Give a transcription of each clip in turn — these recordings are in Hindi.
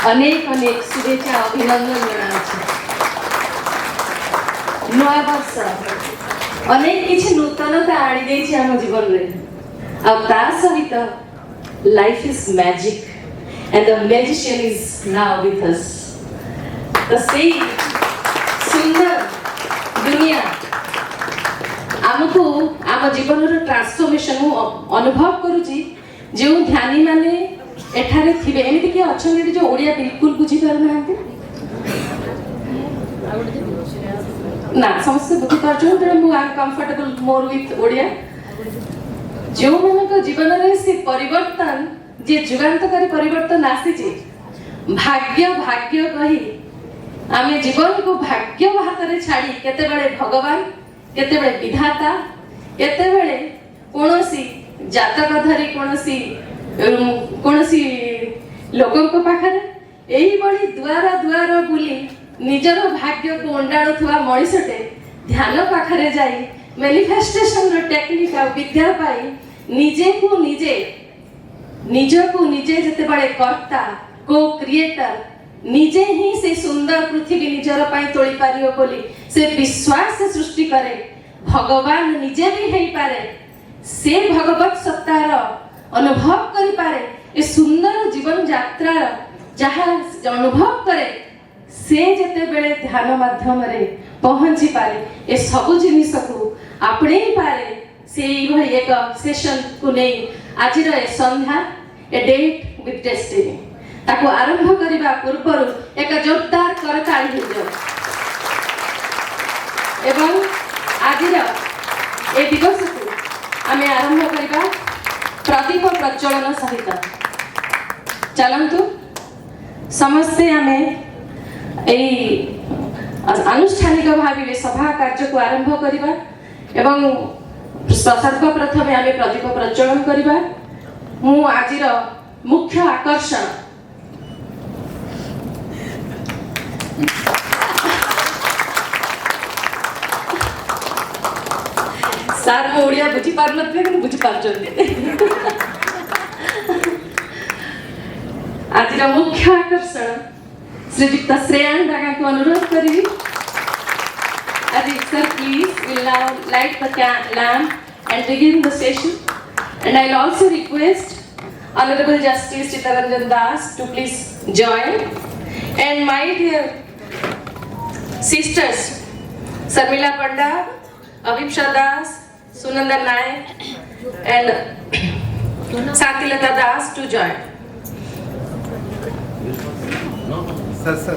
अनेक अनेक शुभेच्छा अभिनंदन जनाऊँ। नया वर्ष अनेक किसी नूतनता आनी देछि आम जीवन रे आ ता सहित life is magic and the magician is now with us. तो सही सुंदर दुनिया आमको आम जीवन ट्रांसफॉर्मेशन अनुभव करुची जो ध्यानी माने एठारे थिबे एमिति कि अछन जो ओडिया बिल्कुल बुझी पार नांती ना समस्या बुझी पार जो मु I am comfortable more with Odia जो मन जीवन रे से परिवर्तन जे जुगांतकारी परिवर्तन आसी भाग्य भाग्य कही आमे जीवन को भाग्य हाथ रे छाड़ी केते बेले भगवान केते बेले विधाता केते बेले कोनोसी जातक धरी कोनोसी लोकन को पाखरे एही बड़ी दुआरा दुआरा बुली निजर भाग्य को अंडाळुथुवा मଣିषटे ध्यान पाखरे जाई मैनिफेस्टेशन रो टेक्निक आ विद्या पाई निजे को निजे जते बड़े कर्ता को क्रिएटर निजे ही से सुंदर पृथ्वी निजर पाई तोली पारियो बोली से विश्वास से सृष्टि करे भगवान निजे भी हेई पारे से भगवत सत्तार अनुभव करि पारे ए सुंदर जीवन यात्रा जहाँ अनुभव करे से जते बेले ध्यान माध्यम रे पहुंची पारे ए सब जिनिस को आपणे पारे से भई एक सेशन को नै आज रे संध्या ए डेट विथ डेस्टिनी ताको आरंभ करिबा पूर्व एक जोरदार करताली हो जाओ एवं आज ए दिवस को आमे आरंभ करिबा प्रदीप प्रज्वलन सहित चलंतु समस्ते आमे एई आनुष्ठानिक भाव सभा कार्य को आरंभ करिबा एवं सर्वप्रथम आमे प्रदीप प्रज्वलन करिबा मु आजिर मुख्य आकर्षण सार मो ओडिया बुझी पार नथबे कि बुझी पारछन्ते आजिर मुख्य आकर्षण श्रीयुक्त श्रेयान डागा को अनुरोध करी sir please will now light the lamp and begin the session and I'll also request Honorable Justice Chittaranjan Das to please join and my dear sisters Sarmila Panda, Abhipsha Das, Sunanda Naik and Satilata Das to join. Sir.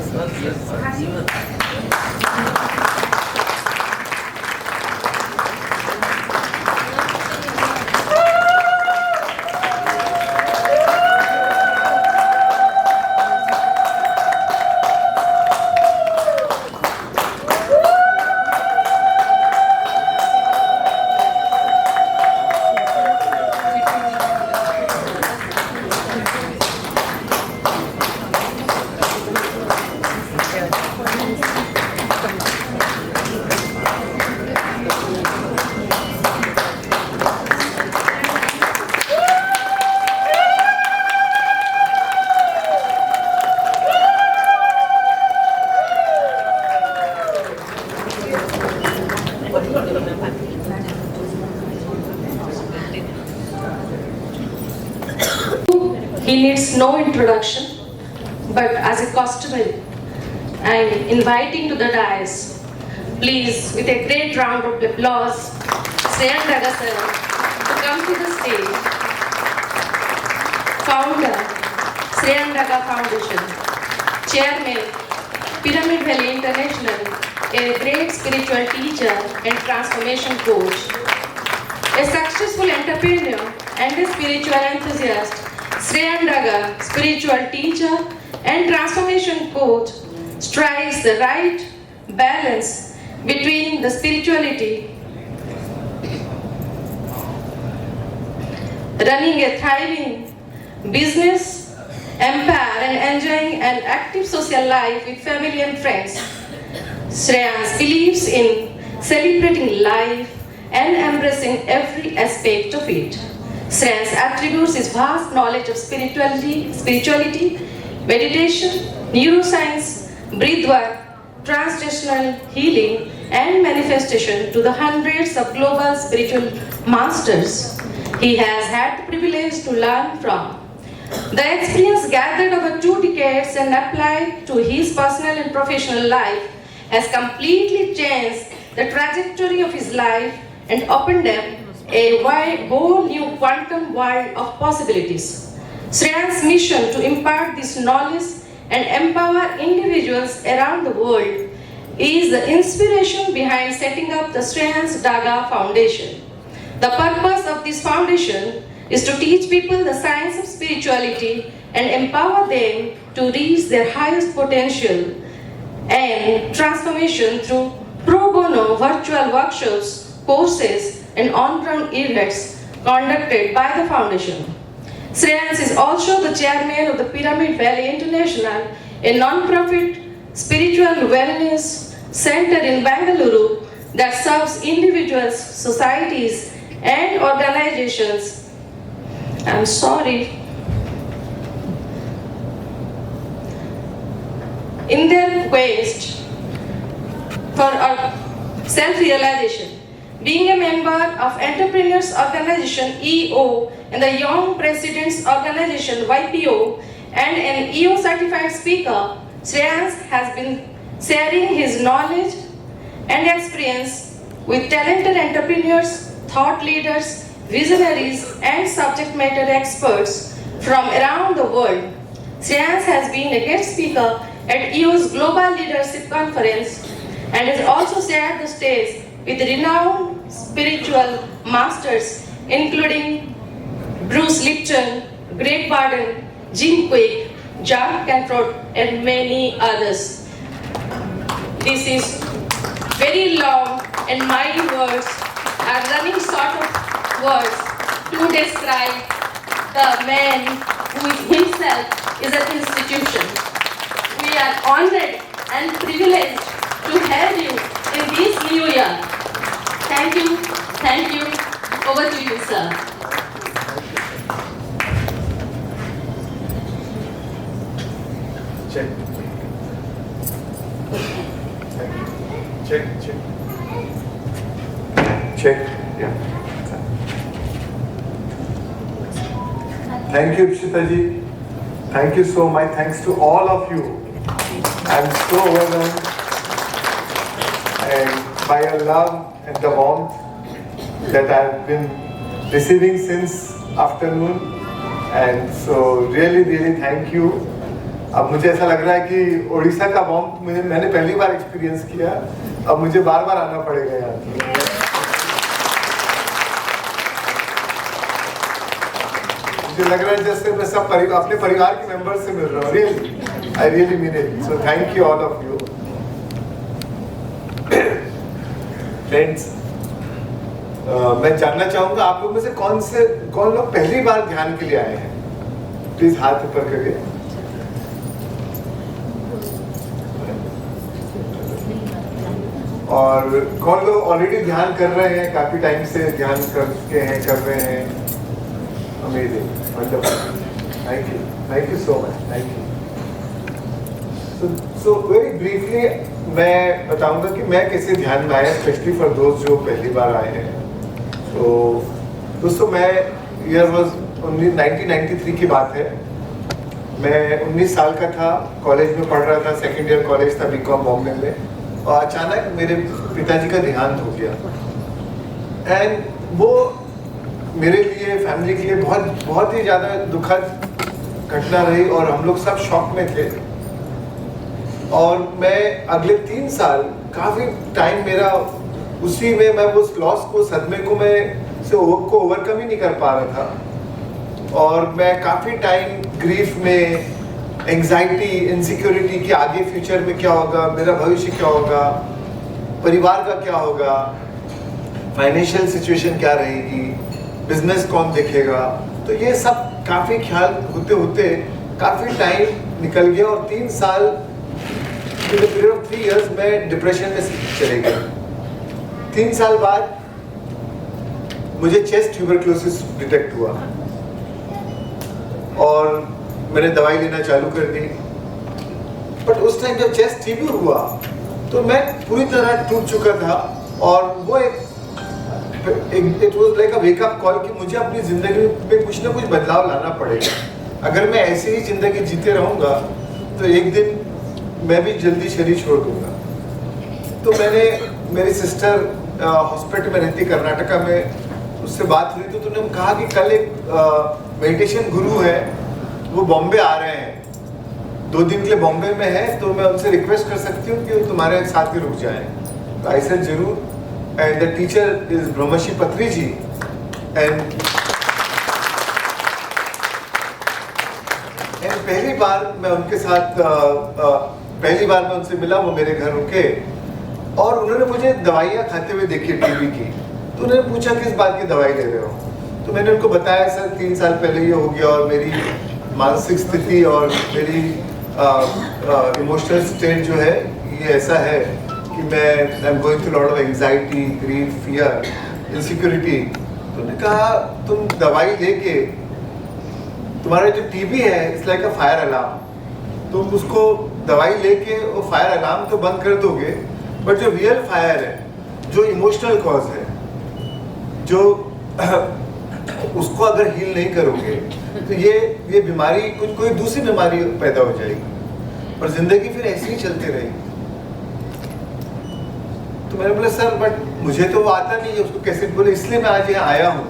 He needs no introduction, but as a customary, I am inviting to the dais, please, with a great round of applause, Shreyan Daga sir, to come to the stage. Founder, Shreyan Daga Foundation, Chairman, Pyramid Valley International, a great spiritual teacher and transformation coach, a successful entrepreneur and a spiritual enthusiast. Shreyan Daga, spiritual teacher and transformation coach, strikes the right balance between the spirituality, running a thriving business, empower and enjoying an active social life with family and friends. Shreyan believes in celebrating life and embracing every aspect of it. Shreyan attributes his vast knowledge of spirituality meditation, neuroscience, breath work, transgenerational healing, and manifestation to the hundreds of global spiritual masters he has had the privilege to learn from. The experience gathered over 2 decades and applied to his personal and professional life has completely changed the trajectory of his life and opened up a whole new quantum world of possibilities. Shreyan's mission to impart this knowledge and empower individuals around the world is the inspiration behind setting up the Shreyan's Daga Foundation. The purpose of this foundation is to teach people the science of spirituality and empower them to reach their highest potential and transformation through pro bono virtual workshops, courses, and on-ground events conducted by the foundation. Shreyans is also the chairman of the Pyramid Valley International, a non-profit spiritual wellness center in Bangalore that serves individuals, societies, and organizations. I'm sorry. In their quest for self-realization. Being a member of Entrepreneurs Organization EO and the Young Presidents Organization YPO and an EO certified speaker, Shreyans has been sharing his knowledge and experience with talented entrepreneurs, thought leaders, visionaries, and subject matter experts from around the world. Shreyans has been a guest speaker at EO's Global Leadership Conference and has also shared the stage with renowned spiritual masters including Bruce Lipton, Greg Barden, Jim Quick, John Cantrell, and many others. This is very long and my words are running short of words to describe the man who himself is an institution. We are honored and privileged to have you in this new year. Thank you. Thank you. Over to you, sir. Check. Check. Check. Yeah. Thank you, Ikshita ji. Thank you so much. Thanks to all of you. I'm so overwhelmed and by your love and the warmth that I've been receiving since afternoon. And so really thank you. अब मुझे ऐसा लग रहा है कि ओडिशा का वार्मथ मैंने पहली बार एक्सपीरियंस किया, अब मुझे बार आना पड़ेगा यहाँ। मुझे लग रहा है जैसे मैं सब अपने परिवार के मेंबर से मिल रहा हूँ। Really I really mean it. So thank you all of you friends. मैं जानना चाहूंगा आप लोग में से कौन लोग पहली बार ध्यान के लिए आए हैं? प्लीज हाथ ऊपर करिए। और कौन लोग ऑलरेडी ध्यान कर रहे हैं, काफी टाइम से ध्यान कर चुके हैं, कर रहे हैं? Amazing, wonderful, thank you so much, thank you. So very briefly मैं बताऊंगा कि मैं कैसे ध्यान में आया, स्पेशली फॉर दोस्त जो पहली बार आए हैं। तो दोस्तों मैं ईयर वाज 1993 की बात है। मैं 19 साल का था, कॉलेज में पढ़ रहा था, सेकेंड ईयर कॉलेज था बीकॉम बॉम्बे में, और अचानक मेरे पिताजी का देहांत हो गया। एंड वो मेरे लिए, फैमिली के लिए बहुत ही ज़्यादा दुखद घटना रही और हम लोग सब शॉक में थे। और मैं अगले 3 साल काफ़ी टाइम मेरा उसी में, मैं उस लॉस को, सदमे को को ओवरकम ही नहीं कर पा रहा था। और मैं काफ़ी टाइम ग्रीफ में, एंजाइटी, इनसिक्योरिटी कि आगे फ्यूचर में क्या होगा, मेरा भविष्य क्या होगा, परिवार का क्या होगा, फाइनेंशियल सिचुएशन क्या रहेगी, बिजनेस कौन देखेगा। तो ये सब काफ़ी ख्याल होते होते काफ़ी टाइम निकल गया और 3 साल, in the period of 3 years मैं डिप्रेशन में चले गए। 3 साल बाद मुझे चेस्ट ट्यूबरक्लोसिस डिटेक्ट हुआ और मैंने दवाई लेना चालू कर दी। बट उस टाइम जब चेस्ट टीबी हुआ तो मैं पूरी तरह टूट चुका था, और वो it was like a wake up call कि मुझे अपनी जिंदगी में कुछ ना कुछ बदलाव लाना पड़ेगा। अगर मैं ऐसे ही जिंदगी जीते रहूंगा तो एक दिन मैं भी जल्दी शरीर छोड़ दूंगा। तो मैंने, मेरी सिस्टर हॉस्पिटल में रहती कर्नाटका में, उससे बात हुई तो तुमने कहा कि कल एक मेडिटेशन गुरु है वो बॉम्बे आ रहे हैं, 2 दिन के लिए बॉम्बे में है, तो मैं उनसे रिक्वेस्ट कर सकती हूँ कि वो तुम्हारे साथ ही रुक जाएं। तो आई सेड जरूर, एंड द टीचर इज ब्रह्मश्री पत्री जी, एंड पहली बार मैं उनके साथ पहली बार मैं उनसे मिला, वो मेरे घर रुके और उन्होंने मुझे दवाइयाँ खाते हुए देखी टीबी की। तो उन्होंने पूछा किस बात की दवाई ले रहे हो, तो मैंने उनको बताया सर 3 साल पहले ये हो गया, और मेरी मानसिक स्थिति और मेरी इमोशनल स्टेट जो है ये ऐसा है कि मैं I am going through lot of anxiety, grief, fear, insecurity. तो उन्होंने कहा तुम दवाई लेके, तुम्हारा जो टीबी है it's like a fire alarm, तुम उसको दवाई लेके वो फायर अलार्म तो बंद कर दोगे, बट जो रियल फायर है, जो इमोशनल कॉज है, जो उसको अगर हील नहीं करोगे तो ये बीमारी कोई दूसरी बीमारी पैदा हो जाएगी और जिंदगी फिर ऐसे ही चलती रहेगी। तो मैंने बोला सर बट मुझे तो वो आता नहीं है, उसको कैसे बोले, इसलिए मैं आज यहाँ आया हूँ।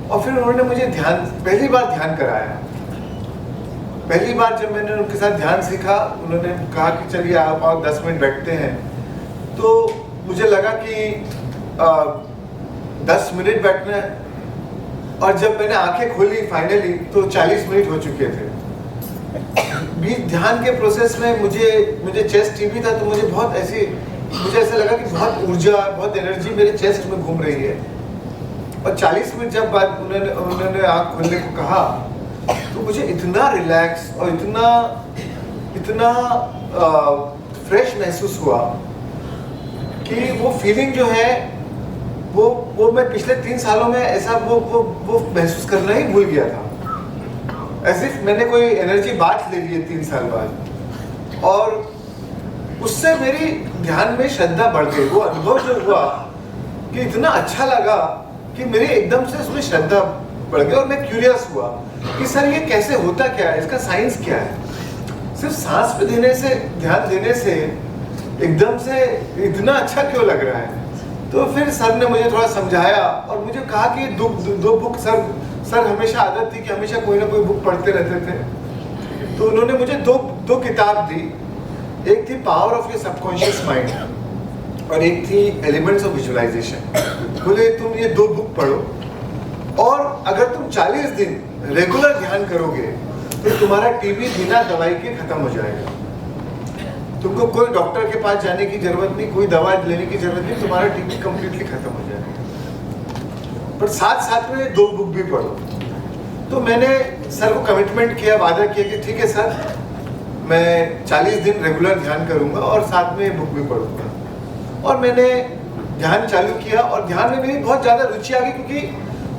और फिर उन्होंने मुझे पहली बार ध्यान कराया। पहली बार जब मैंने उनके साथ ध्यान सीखा, उन्होंने कहा कि चलिए आप आओ 10 मिनट बैठते हैं। तो मुझे लगा कि 10 मिनट बैठना है, और जब मैंने आंखें खोली फाइनली तो 40 मिनट हो चुके थे। बीच ध्यान के प्रोसेस में मुझे चेस्ट टीबी था, तो मुझे ऐसा लगा कि बहुत ऊर्जा, बहुत एनर्जी मेरे चेस्ट में घूम रही है। और 40 मिनट जब बाद उन्होंने आंख खोलने को कहा तो मुझे इतना रिलैक्स और इतना फ्रेश महसूस हुआ कि वो फीलिंग जो है वो मैं पिछले 3 सालों में ऐसा वो महसूस करना ही भूल गया था। ऐसे मैंने कोई एनर्जी बात ले ली है 3 साल बाद, और उससे मेरी ध्यान में श्रद्धा बढ़ गई। वो अनुभव जो हुआ कि इतना अच्छा लगा कि मेरी एकदम से उसमें श्रद्धा बढ़ गई, और मैं क्यूरियस हुआ कि सर ये कैसे होता, क्या है इसका साइंस, क्या है। सिर्फ सांस पे ध्यान देने से एकदम से इतना अच्छा क्यों लग रहा है। तो फिर सर ने मुझे थोड़ा समझाया और मुझे कहा कि दो बुक सर हमेशा आदत थी कि हमेशा कोई ना कोई बुक पढ़ते रहते थे। तो उन्होंने मुझे दो किताब दी, एक थी power of your subconscious mind और एक थी एलिमेंट्स ऑफ विजुअलाइजेशन। बोले तुम ये 2 बुक पढ़ो, और अगर तुम 40 दिन रेगुलर ध्यान करोगे तो तुम्हारा टीबी बिना दवाई के खत्म हो जाएगा। तुमको कोई डॉक्टर के पास जाने की जरूरत नहीं, कोई दवा लेने की जरूरत नहीं, तुम्हारा टीबी कंप्लीटली खत्म हो जाएगा। पर साथ में 2 बुक भी पढ़ो। तो मैंने सर को कमिटमेंट किया, वादा किया कि ठीक है सर, मैं 40 दिन रेगुलर ध्यान करूंगा और साथ में बुक भी पढ़ूंगा। और मैंने ध्यान चालू किया, और ध्यान में मेरी बहुत ज़्यादा रुचि आ गई, क्योंकि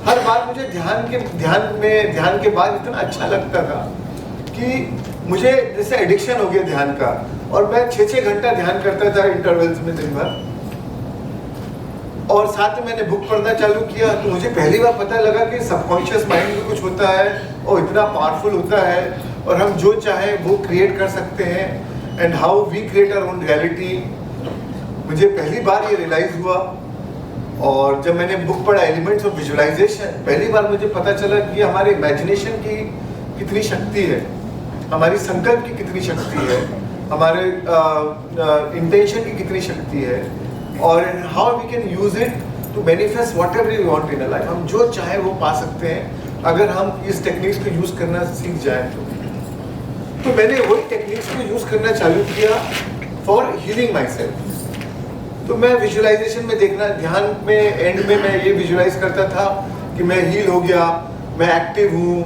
हर बार मुझे ध्यान के बाद इतना अच्छा लगता था कि मुझे जैसे एडिक्शन हो गया ध्यान का, और मैं 6-6 घंटा ध्यान करता था इंटरवल्स में दिन भर। और साथ में मैंने बुक पढ़ना चालू किया, तो मुझे पहली बार पता लगा कि सबकॉन्शियस माइंड में कुछ होता है और इतना पावरफुल होता है, और हम जो चाहे वो क्रिएट कर सकते हैं, and how we create our own reality. मुझे पहली बार ये रियलाइज हुआ। और जब मैंने बुक पढ़ा एलिमेंट्स ऑफ विजुअलाइजेशन, पहली बार मुझे पता चला कि हमारे इमेजिनेशन की कितनी शक्ति है, हमारी संकल्प की कितनी शक्ति है, हमारे इंटेंशन की कितनी शक्ति है, और how we can use it to manifest whatever we want in a life. हम जो चाहे वो पा सकते हैं अगर हम इस टेक्निक्स को यूज करना सीख जाएं तो मैंने वही टेक्निक्स को यूज करना चालू किया फॉर हीलिंग माई सेल्फ। तो मैं विजुअलाइजेशन में देखना, ध्यान में एंड में मैं ये विजुअलाइज करता था कि मैं हील हो गया, मैं एक्टिव हूँ,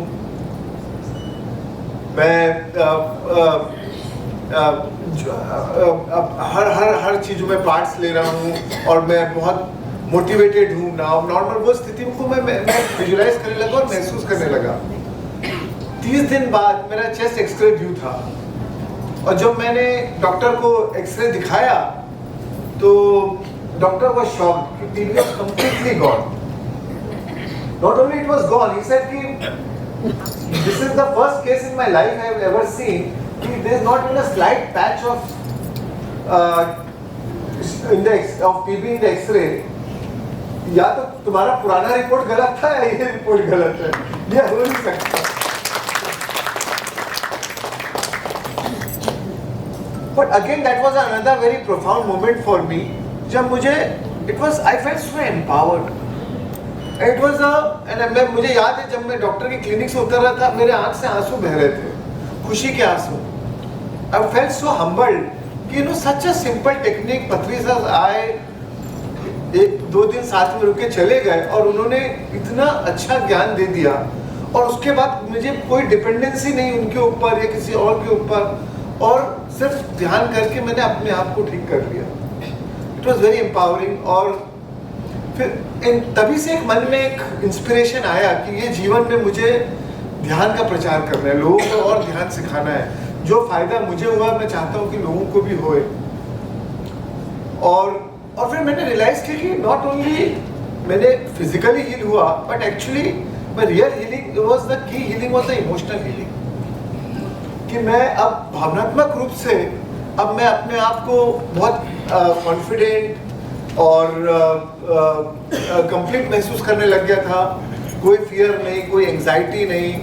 मैं हर चीज़ों में पार्ट्स ले रहा हूँ, और मैं बहुत मोटिवेटेड हूँ। नॉर्मल वो स्थिति को मैं विजुअलाइज करने लगा और महसूस करने लगा। 30 दिन बाद मेरा चेस्ट एक्सरे ड्यू था, और जब मैंने डॉक्टर को एक्सरे दिखाया तो डॉक्टर वाज शॉक्ड कि TB was completely gone. Not only it was gone, he said कि this is the first case in my life I have ever seen कि there is not even a slight patch of of TB in the x ray. या तो तुम्हारा पुराना रिपोर्ट गलत था या ये रिपोर्ट गलत है, ये हो नहीं सकता. But again, that was another very profound moment for me. जब मुझे, I felt so empowered. It was and मुझे याद है जब मैं डॉक्टर की क्लिनिक से उतर रहा था, मेरे आंख से आंसू बह रहे थे, खुशी के आंसू. I felt so humbled कि such a simple technique. पथरी सर आए, 1-2 दिन साथ में रुके चले गए और उन्होंने इतना अच्छा ज्ञान दे दिया, और उसके बाद मुझे कोई डिपेंडेंसी नहीं उनके ऊपर या किसी और के ऊपर, और सिर्फ ध्यान करके मैंने अपने आप को ठीक कर लिया. It was very empowering. और फिर तभी से एक मन में एक इंस्पिरेशन आया कि ये जीवन में मुझे ध्यान का प्रचार करना है, लोगों को और ध्यान सिखाना है. जो फायदा मुझे हुआ मैं चाहता हूँ कि लोगों को भी होए. और फिर मैंने रियलाइज किया कि नॉट ओनली मैंने फिजिकली हील हुआ, but actually my real healing was the key healing was the emotional healing. कि मैं अब भावनात्मक रूप से अब मैं अपने आप को बहुत कॉन्फिडेंट और कंप्लीट महसूस करने लग गया था. कोई फियर नहीं, कोई एंजाइटी नहीं,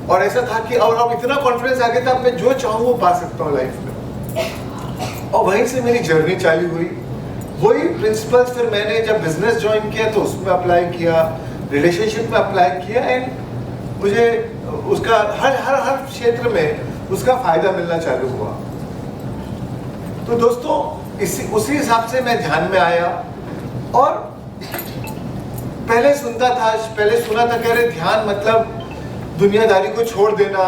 और ऐसा था कि और अब इतना कॉन्फिडेंस आ गया था, अब मैं जो चाहूँ वो पा सकता हूँ लाइफ में. और वहीं से मेरी जर्नी चालू हुई. वही प्रिंसिपल्स फिर मैंने जब बिजनेस ज्वाइन किया तो उसमें अप्लाई किया, रिलेशनशिप में अप्लाई किया, एंड मुझे उसका हर क्षेत्र में उसका फायदा मिलना चालू हुआ. तो दोस्तों उसी हिसाब से मैं ध्यान में आया. और पहले सुना था कह रहे ध्यान मतलब दुनियादारी को छोड़ देना,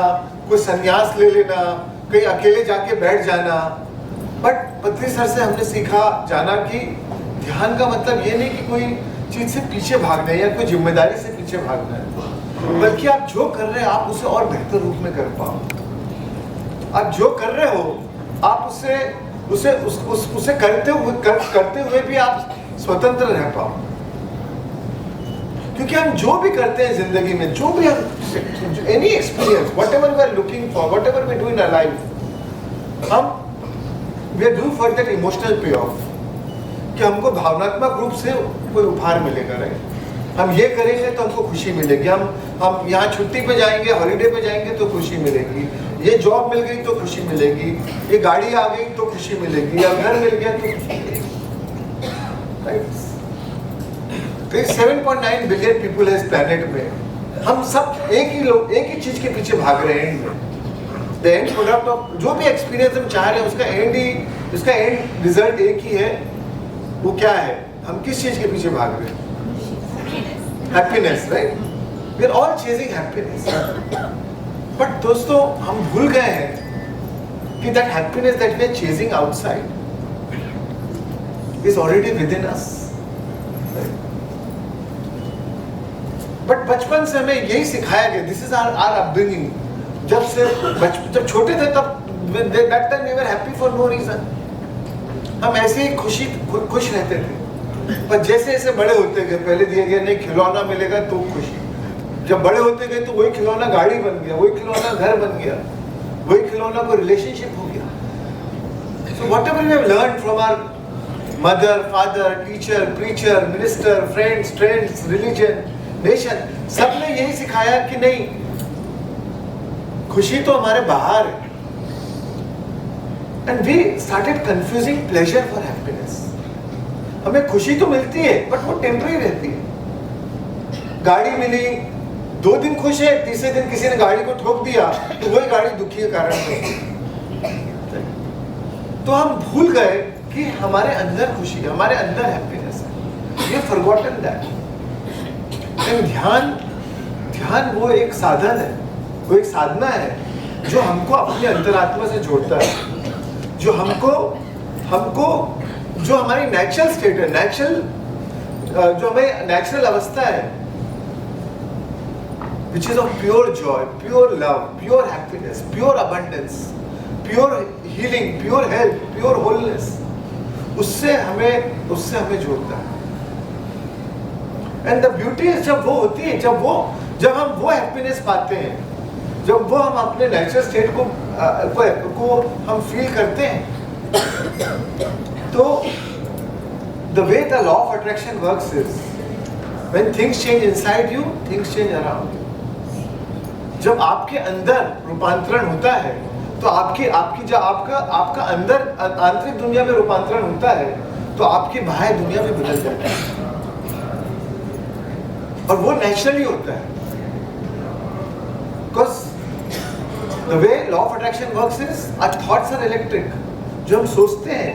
कोई संन्यास ले लेना, कहीं अकेले जाके बैठ जाना. बट पत्री सर से हमने सीखा जाना कि ध्यान का मतलब ये नहीं कि कोई चीज से पीछे भागना है या कोई जिम्मेदारी से पीछे भागना है, बल्कि आप जो कर रहे हैं आप उसे और बेहतर रूप में कर पाओ. आप जो कर रहे हो आप उसे करते हुए भी आप स्वतंत्र रह पाओ. क्योंकि हम जो भी करते हैं जिंदगी में, जो भी हम any experience, whatever we are looking for, whatever we do in our life, हम we are doing for that emotional payoff, कि हमको भावनात्मक रूप से कोई उपहार मिलेगा. राइट, हम ये करेंगे तो हमको खुशी मिलेगी. हम यहाँ छुट्टी पे जाएंगे, हॉलीडे पे जाएंगे तो खुशी मिलेगी. ये जॉब मिल गई तो खुशी मिलेगी, ये गाड़ी आ गई तो खुशी मिलेगी, या घर मिल गया तो खुशी मिलेगी. राइट, तो 7.9 बिलियन पीपल है इस प्लेनेट में. हम सब एक ही चीज के पीछे भाग रहे हैं. द एंड प्रोडक्ट ऑफ जो भी एक्सपीरियंस हम चाह रहे हैं उसका एंड रिजल्ट एक ही है. वो क्या है? हम किस चीज के पीछे भाग रहे हैं? Happiness. Right, we are all chasing happiness. But दोस्तों हम भूल गए हैं कि that happiness that we are chasing outside is already within us. But बचपन से हमें यही सिखाया गया, दिस इज आवर अपब्रिंगिंग. जब छोटे थे तब that time we were happy for no reason. हम ऐसे ही खुश रहते थे. पर जैसे जैसे बड़े होते गए, पहले दिए गए नहीं खिलौना मिलेगा तो खुशी. जब बड़े होते गए तो वही खिलौना गाड़ी बन गया, वही खिलौना घर बन गया, वही खिलौना कोई रिलेशनशिप हो गया. So whatever we have learned from our mother, father, teacher, preacher, minister, friends, religion, nation, सबने यही सिखाया कि नहीं, खुशी तो हमारे बाहर है. And we started confusing pleasure for happiness. हमें खुशी तो मिलती है बट वो टेम्पररी रहती है. गाड़ी मिली, 2 दिन खुश है, तीसरे दिन किसी ने गाड़ी को ठोक दिया तो वही गाड़ी दुखी के कारण है. तो हम भूल गए कि हमारे अंदर खुशी है, हमारे अंदर हैप्पीनेस है. We have forgotten that. ध्यान वो एक साधन है, वो एक साधना है जो हमको अपने अंतरात्मा से जोड़ता है, जो जो हमारी नेचुरल स्टेट है, जो हमें नेचुरल अवस्था है, which is of pure joy, pure love, pure happiness, pure abundance, pure healing, pure health, pure wholeness, उससे हमें जोड़ता है। And the beauty is जब वो होती है, जब हम वो हैप्पीनेस पाते हैं, जब वो हम अपने नेचुरल स्टेट को हम फील करते हैं, तो the way the law of attraction works is when things change inside you, things change around you. जब आपके अंदर रूपांतरण होता है, तो आपका अंदर आंतरिक दुनिया में रूपांतरण होता है, तो आपकी बाह्य दुनिया में बदल जाता है, और वो नेचुरली होता है। Because the way law of attraction works is our thoughts are electric. जो हम सोचते हैं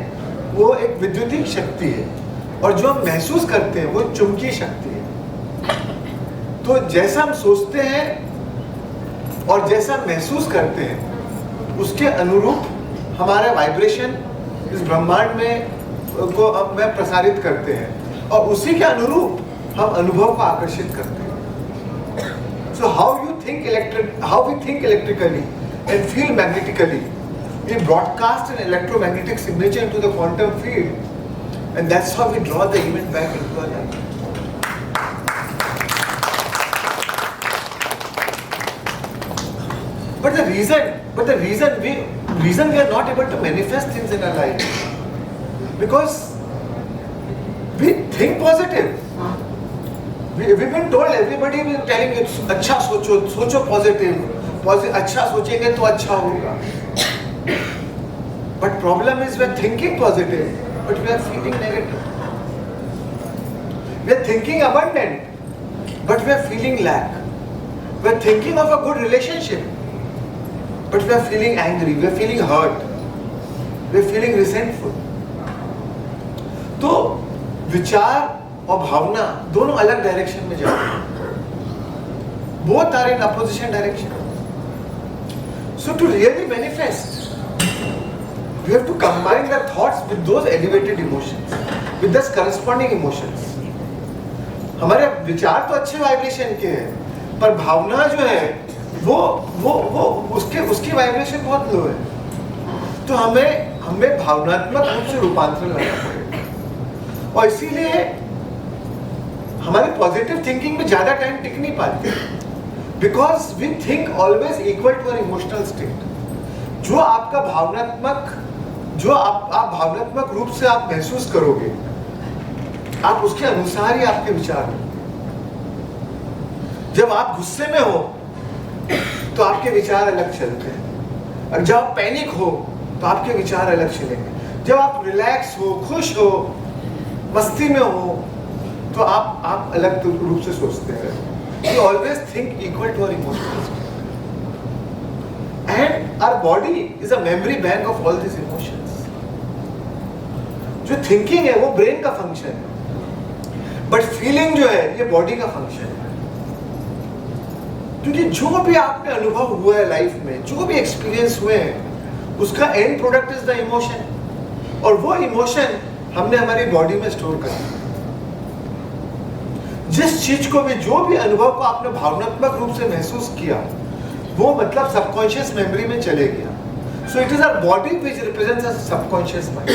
वो एक विद्युतीय शक्ति है, और जो हम महसूस करते हैं वो चुंबकीय शक्ति है। तो जैसा हम सोचते हैं और जैसा महसूस करते हैं, उसके अनुरूप हमारा वाइब्रेशन इस ब्रह्मांड में प्रसारित करते हैं, और उसी के अनुरूप हम अनुभव को आकर्षित करते हैं। So how we think electrically and feel magnetically, we broadcast an electromagnetic signature into the quantum field, and that's how we draw the event back into our life. But the reason we are not able to manifest things in our life, because we think positive. We've been told, everybody will telling you, अच्छा सोचो positive, अच्छा सोचेंगे तो अच्छा होगा. But problem is we are thinking positive, but we are feeling negative. We are thinking abundant, but we are feeling lack. We are thinking of a good relationship, but we are feeling angry, we are feeling hurt, we are feeling resentful. तो विचार और भावना दोनों अलग डायरेक्शन में जाते हैं. Both are in opposition direction. So to really manifest, we have to combine the thoughts with those elevated emotions, with those corresponding emotions. हमारे विचार तो अच्छे वाइब्रेशन के हैं, पर भावना जो है वो उसकी वाइब्रेशन बहुत लो है. तो हमें भावनात्मक रूप से रूपांतरण लाना पड़ेगा, और इसीलिए हमारी पॉजिटिव थिंकिंग में ज्यादा टाइम टिक नहीं पाती, because we think always equal to our emotional state. जो आपका आप भावनात्मक रूप से आप महसूस करोगे, आप उसके अनुसार ही आपके विचार हो. जब आप गुस्से में हो तो आपके विचार अलग चलते हैं, और जब आप पैनिक हो तो आपके विचार अलग चलेंगे. जब आप रिलैक्स हो, खुश हो, मस्ती में हो, तो आप अलग रूप से सोचते हैं. We always think equal to our emotions, and our body is a memory bank of all these emotions. जो थिंकिंग है वो ब्रेन का फंक्शन है, बट फीलिंग जो है ये बॉडी का फंक्शन है. क्योंकि जो भी आपने अनुभव हुआ है लाइफ में, जो भी एक्सपीरियंस हुए हैं, उसका and product is the emotion, और वो इमोशन हमने हमारी बॉडी में स्टोर कर दिया. जिस चीज को भी, जो भी अनुभव को आपने भावनात्मक रूप से महसूस किया, वो मतलब सबकॉन्शियस मेमोरी में चले गया. So it is our body which represents our subconscious mind.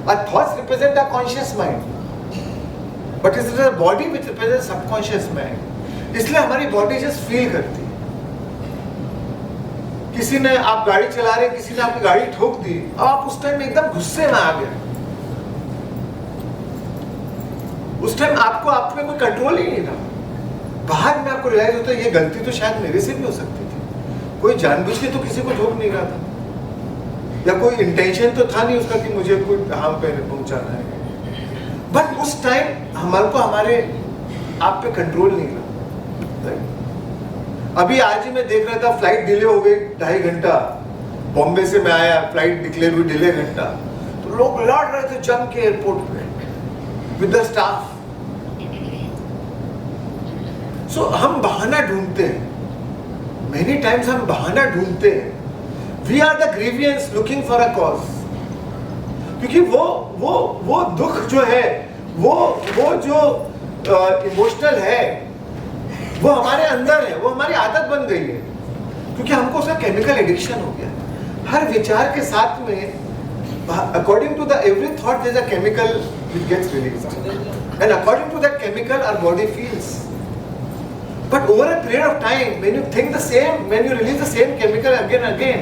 Our thoughts represent our conscious mind, but it is our body which represents subconscious mind. इसलिए हमारी बॉडी जस्ट फील करती है. किसी ने, आप गाड़ी चला रहे, किसी ने आपकी गाड़ी ठोक दी, अब आप उस टाइम में एकदम गुस्से में आ गए. उस टाइम आपको आप में कोई कंट्रोल ही नहीं रहा. बाद में आपको रियलाइज होता है ये गलती तो शायद मेरे से भी हो सकती थी. कोई जानबूझ के तो किसी को ठोक नहीं रहा था, या कोई इंटेंशन तो था नहीं उसका कि मुझे कोई हार्म पहुंचाना है. बट उस टाइम हमारे आप पे कंट्रोल नहीं रहा. अभी आज ही मैं देख रहा था, फ्लाइट डिले हो गई 2.5 घंटा. बॉम्बे से मैं आया, फ्लाइट डिक्लेयर हुई डिले घंटा, तो लोग लड़ रहे थे जम के एयरपोर्ट पे with the staff. So हम बहाना ढूंढते हैं. Many times हम बहाना ढूंढते हैं. We are the grievance looking for a cause. क्योंकि वो दुख जो है, वो जो इमोशनल है, वो हमारे अंदर है, वो हमारी आदत बन गई है, क्योंकि हमको उसका केमिकल एडिक्शन हो गया। हर विचार के साथ में according to the every thought there is a chemical which gets released, and according to that chemical our body feels. But over a period of time, when you think the same, when you release the same chemical again and again,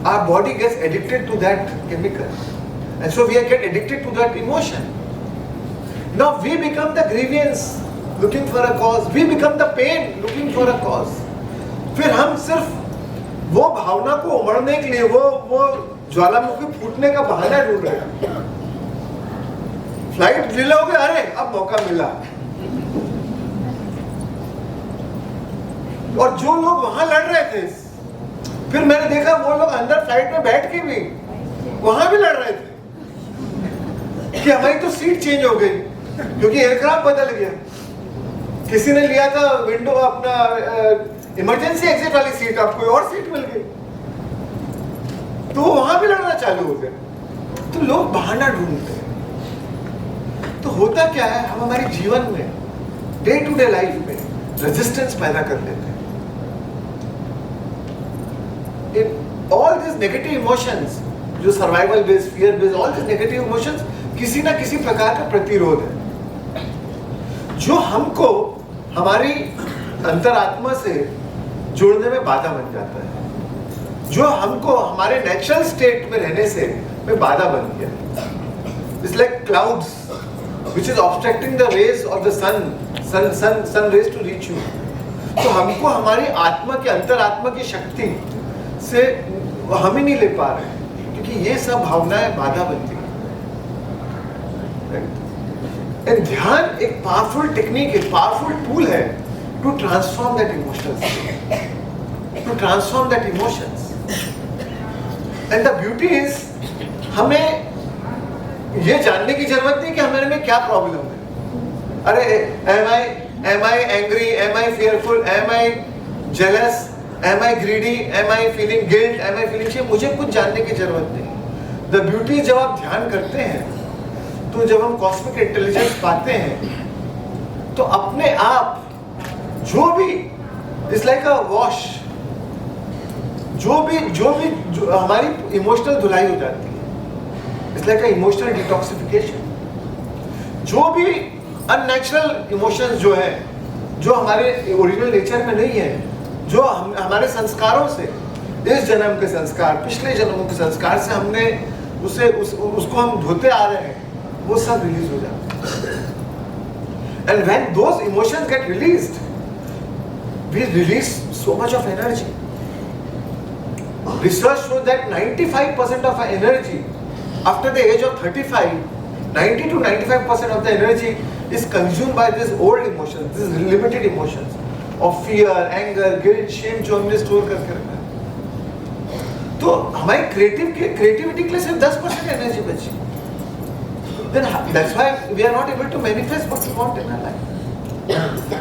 our body gets addicted to that chemical, and so we get addicted to that emotion. Now we become the grievance looking for a cause, we become the pain looking for a cause. फिर हम सिर्फ वो भावना को उमड़ने के लिए, वो ज्वालामुखी फूटने का बहाना ढूंढ रहे हैं। फ्लाइट डिले हो गया, अरे अब मौका मिला। और जो लोग वहां लड़ रहे थे, फिर मैंने देखा वो लोग अंदर फ्लाइट में बैठ के भी वहां भी लड़ रहे थे कि हमारी तो सीट चेंज हो गई क्योंकि एयरक्राफ्ट बदल गया। किसी ने लिया था विंडो अपना इमरजेंसी एग्जिट वाली सीट, आपको कोई और सीट मिल गई, तो वो वहां भी लड़ना चालू हो गया। तो लोग बहाना ढूंढते हैं। तो होता क्या है, हम हमारे जीवन में डे टू डे लाइफ में रेजिस्टेंस पैदा कर लेते हैं। ऑल दिस नेगेटिव इमोशंस, जो survival based, fear based, all this negative emotions किसी ना किसी प्रकार का प्रतिरोध है, जो हमको हमारी अंतरात्मा से जुड़ने में बाधा बन जाता है, जो हमको हमारे नेचुरल स्टेट में रहने से में बाधा बन गया। It's like clouds which is obstructing the rays of the sun rays to reach you. तो हमको हमारी आत्मा के, अंतरात्मा की शक्ति से हम ही नहीं ले पा रहे, क्योंकि ये सब भावनाएं बाधा बनती है। ध्यान एक पावरफुल टेक्निक, एक पावरफुल टूल है to transform that emotions, to transform that emotions. And the beauty is, हमें ये जानने की जरूरत नहीं कि हमारे में क्या प्रॉब्लम है। अरे am I angry, am I fearful, am I jealous, am I greedy, am I feeling guilt, am I feeling shame, मुझे कुछ जानने की जरूरत नहीं। द ब्यूटी, जब आप ध्यान करते हैं तो जब हम कॉस्मिक इंटेलिजेंस पाते हैं तो अपने आप जो भी, इट्स लाइक अ वॉश, जो हमारी इमोशनल धुलाई हो जाती है, it's like a emotional detoxification. जो भी अननेचुरल इमोशंस जो है, जो हमारे ओरिजिनल नेचर में नहीं है, जो हमारे संस्कारों से, इस जन्म के संस्कार, पिछले जन्मों के संस्कार से हमने उसको हम धोते आ रहे हैं, वो सब रिलीज हो जाता है। And when those emotions get released, we release so much of energy. Research shows that 95% of our energy after the age of 35, 90 to 95% of the energy is consumed by these old emotions, these limited emotions of fear, anger, guilt, shame, जो हमने स्टोर करके रखा है। तो हमारी क्रिएटिविटी के लिए सिर्फ 10% एनर्जी बची। Then that's why we are not able to manifest what we want in our life.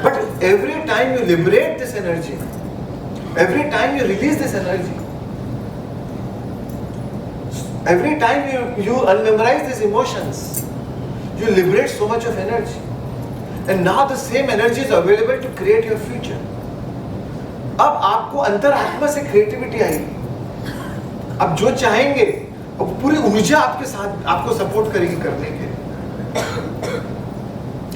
But every time you liberate this energy, every time you release this energy, every time you unmemorize these emotions, you liberate so much of energy, and now the same energy is available to create your future. अब आपको अंतरात्मा से क्रिएटिविटी आएगी, अब जो चाहेंगे अब पूरी ऊर्जा आपके साथ आपको सपोर्ट करेगी करने के।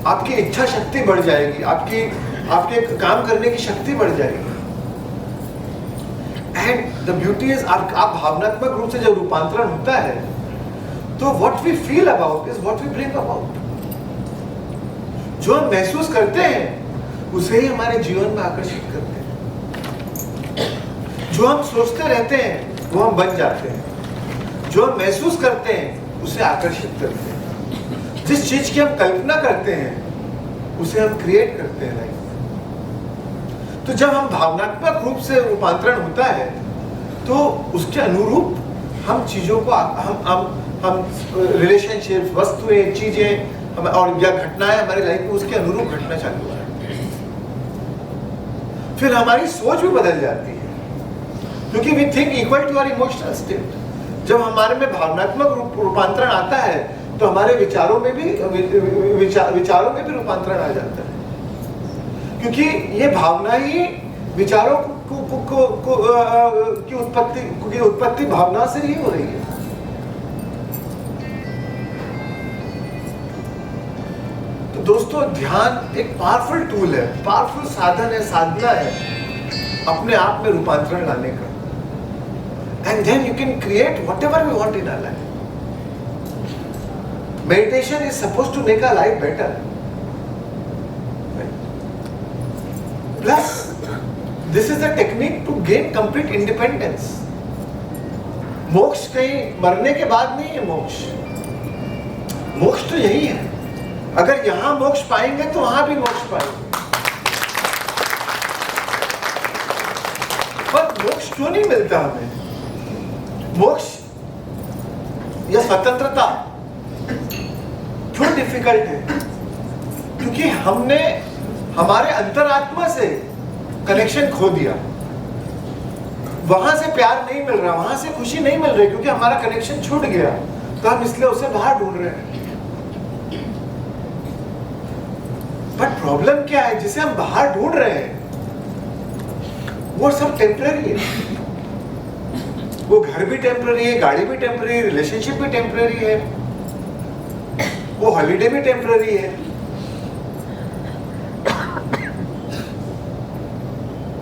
आपकी इच्छा शक्ति बढ़ जाएगी, आपके काम करने की शक्ति बढ़ जाएगी। एंड द ब्यूटी इज, आप भावनात्मक रूप से जब रूपांतरण होता है तो what we feel about is what we bring about. जो हम महसूस करते हैं उसे ही हमारे जीवन में आकर्षित करते हैं। जो हम सोचते रहते हैं वो हम बन जाते हैं। जो हम महसूस करते हैं उसे आकर्षित करते हैं। जिस चीज की हम कल्पना करते हैं उसे हम क्रिएट करते हैं लाइफ। तो जब हम भावनात्मक रूप से रूपांतरण होता है तो उसके अनुरूप हम चीजों को हम रिलेशनशिप, वस्तुएं, चीजें और या घटनाएं हमारी लाइफ में उसके अनुरूप घटना चालू है। फिर हमारी सोच भी बदल जाती है, क्योंकि we think equal to our emotional state. जब हमारे में भावनात्मक रूपांतरण आता है तो हमारे विचारों में भी रूपांतरण आ जाता है, क्योंकि ये भावना ही विचारों की उत्पत्ति भावना से ही हो रही है। तो दोस्तों, ध्यान एक पावरफुल टूल है, पावरफुल साधन है, साधना है अपने आप में रूपांतरण लाने का। And then you can create whatever we want in our life. Meditation is supposed to make our life better. Plus this is the technique to gain complete independence. मोक्ष कहीं मरने के बाद नहीं है। मोक्ष तो यही है। अगर यहां मोक्ष पाएंगे तो वहां भी मोक्ष पाएंगे। पर मोक्ष क्यों नहीं मिलता हमें? मोक्ष या स्वतंत्रता क्यों डिफिकल्ट है? क्योंकि हमने हमारे अंतरात्मा से कनेक्शन खो दिया। वहां से प्यार नहीं मिल रहा, वहां से खुशी नहीं मिल रही, क्योंकि हमारा कनेक्शन छूट गया। तो हम इसलिए उसे बाहर ढूंढ रहे हैं। बट प्रॉब्लम क्या है? जिसे हम बाहर ढूंढ रहे हैं वो सब टेम्पररी है। वो घर भी टेम्पररी है, गाड़ी भी टेम्पररी है, रिलेशनशिप भी टेम्पररी है, वो हॉलीडे भी टेम्पररी है।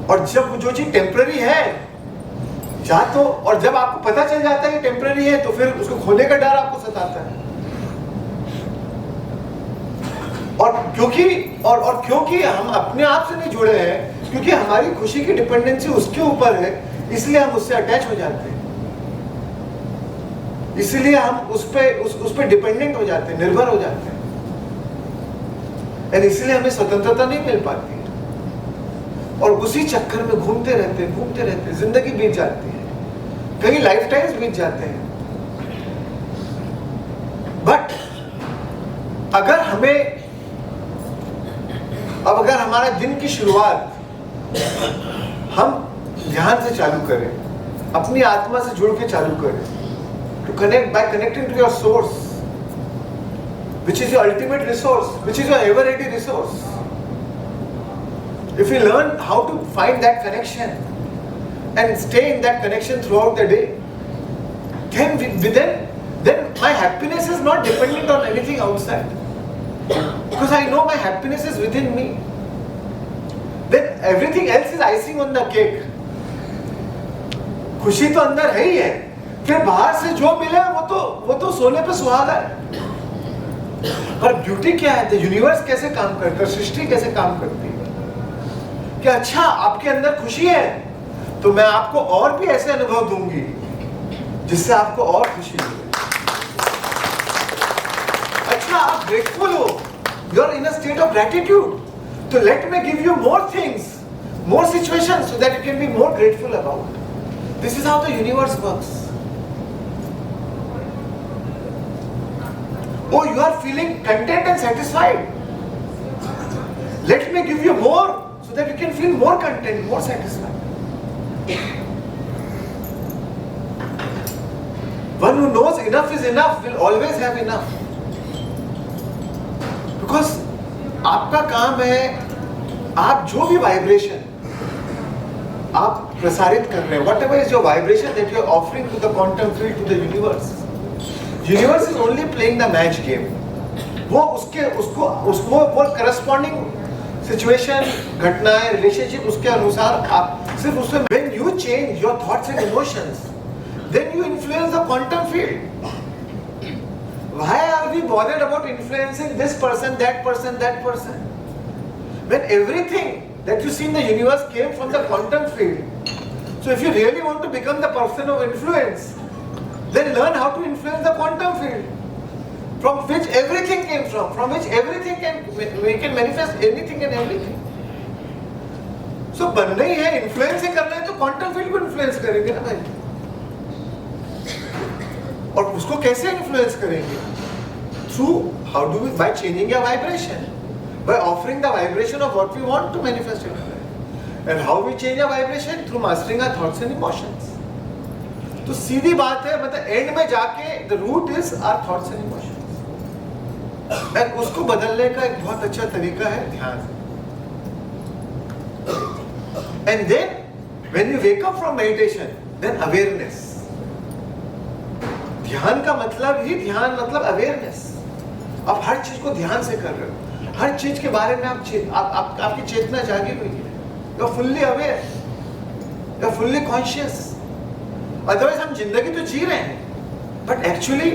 और जब जो चीज टेम्पररी है और जब आपको पता चल जाता है कि टेम्पररी है, तो फिर उसको खोने का डर आपको सताता है। और क्योंकि हम अपने आप से नहीं जुड़े हैं, क्योंकि हमारी खुशी की डिपेंडेंसी उसके ऊपर है, इसलिए हम उससे अटैच हो जाते हैं। इसलिए हम उस पे डिपेंडेंट हो जाते हैं, निर्भर हो जाते हैं। और इसलिए हमें स्वतंत्रता नहीं मिल पाती है। और उसी चक्कर में घूमते रहते जिंदगी बीत जाती है, कई लाइफ टाइम्स बीत जाते हैं। बट अगर हमारा दिन की शुरुआत हम ध्यान से चालू करें, अपनी आत्मा से जुड़ के चालू करें, to connect by connecting to your source, which is your ultimate resource, which is your ever ready resource. If we learn how to find that connection and stay in that connection throughout the day, then my happiness is not dependent on anything outside, because I know my happiness is within me. Then everything else is icing on the cake. खुशी तो अंदर है ही है, फिर बाहर से जो मिले वो तो सोने पे सुहागा है। पर ब्यूटी क्या है? द यूनिवर्स कैसे काम करता है, सृष्टि कैसे काम करती है कि अच्छा, आपके अंदर खुशी है तो मैं आपको और भी ऐसे अनुभव दूंगी जिससे आपको और खुशी मिले। अच्छा, आप ग्रेटफुल हो, you are in a state of gratitude, तो let me give you more things, more situations, so that you can be more grateful about. This is how the universe works. Oh, you are feeling content and satisfied. Let me give you more so that you can feel more content, more satisfied. One who knows enough is enough will always have enough. Because आपका काम है, आप जो भी वाइब्रेशन आप प्रसारित कर रहे हैं, whatever is your vibration that you are offering to the quantum field, to the universe. Universe is only playing the match game. वो वो corresponding situation, घटनाएं, relationship उसके अनुसार आप सिर्फ उसमें when you change your thoughts and emotions, then you influence the quantum field. Why are we bothered about influencing this person, that person, that person? When everything that you see in the universe came from the quantum field. So if you really want to become the person of influence, then learn how to influence the quantum field, from which everything came from which everything we can manifest anything and everything. So बनना ही है, influence ही करना है, तो quantum field को influence करेंगे ना भाई। और उसको कैसे influence करेंगे? Through by changing your vibration, by offering the vibration of what we want to manifest in our life. And how we change our vibration? Through mastering our thoughts and emotions. तो सीधी बात है, मतलब एंड में जाके the root is our thoughts and emotions. उसको बदलने का एक बहुत अच्छा तरीका है ध्यान। And then when you wake up from meditation, then awareness. ध्यान का मतलब ही ध्यान मतलब अवेयरनेस. आप हर चीज को ध्यान से कर रहे हो, हर चीज के बारे में आपकी चेतना जागी हुई है. You are fully aware, you are fully conscious. Otherwise हम जिंदगी तो जी रहे हैं, but actually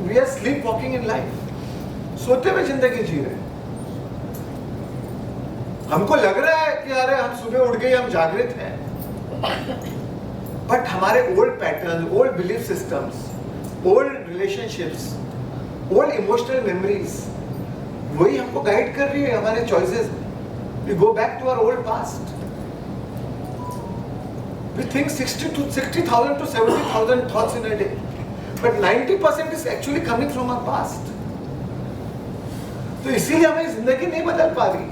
we are sleep walking in life. सोते हुए जिंदगी जी रहे हैं. हमको लग रहा है कि अरे हम सुबह उठ गए, हम जागृत हैं, बट हमारे old pattern, old belief systems, old relationships, old emotional memories, वही हमको गाइड कर रही है हमारे चॉइसेस में. We go back to our old past. We think 60,000 to 70,000 thoughts in a day, but 90% is actually coming from our past. तो इसीलिए हमें जिंदगी नहीं बदल पा रही.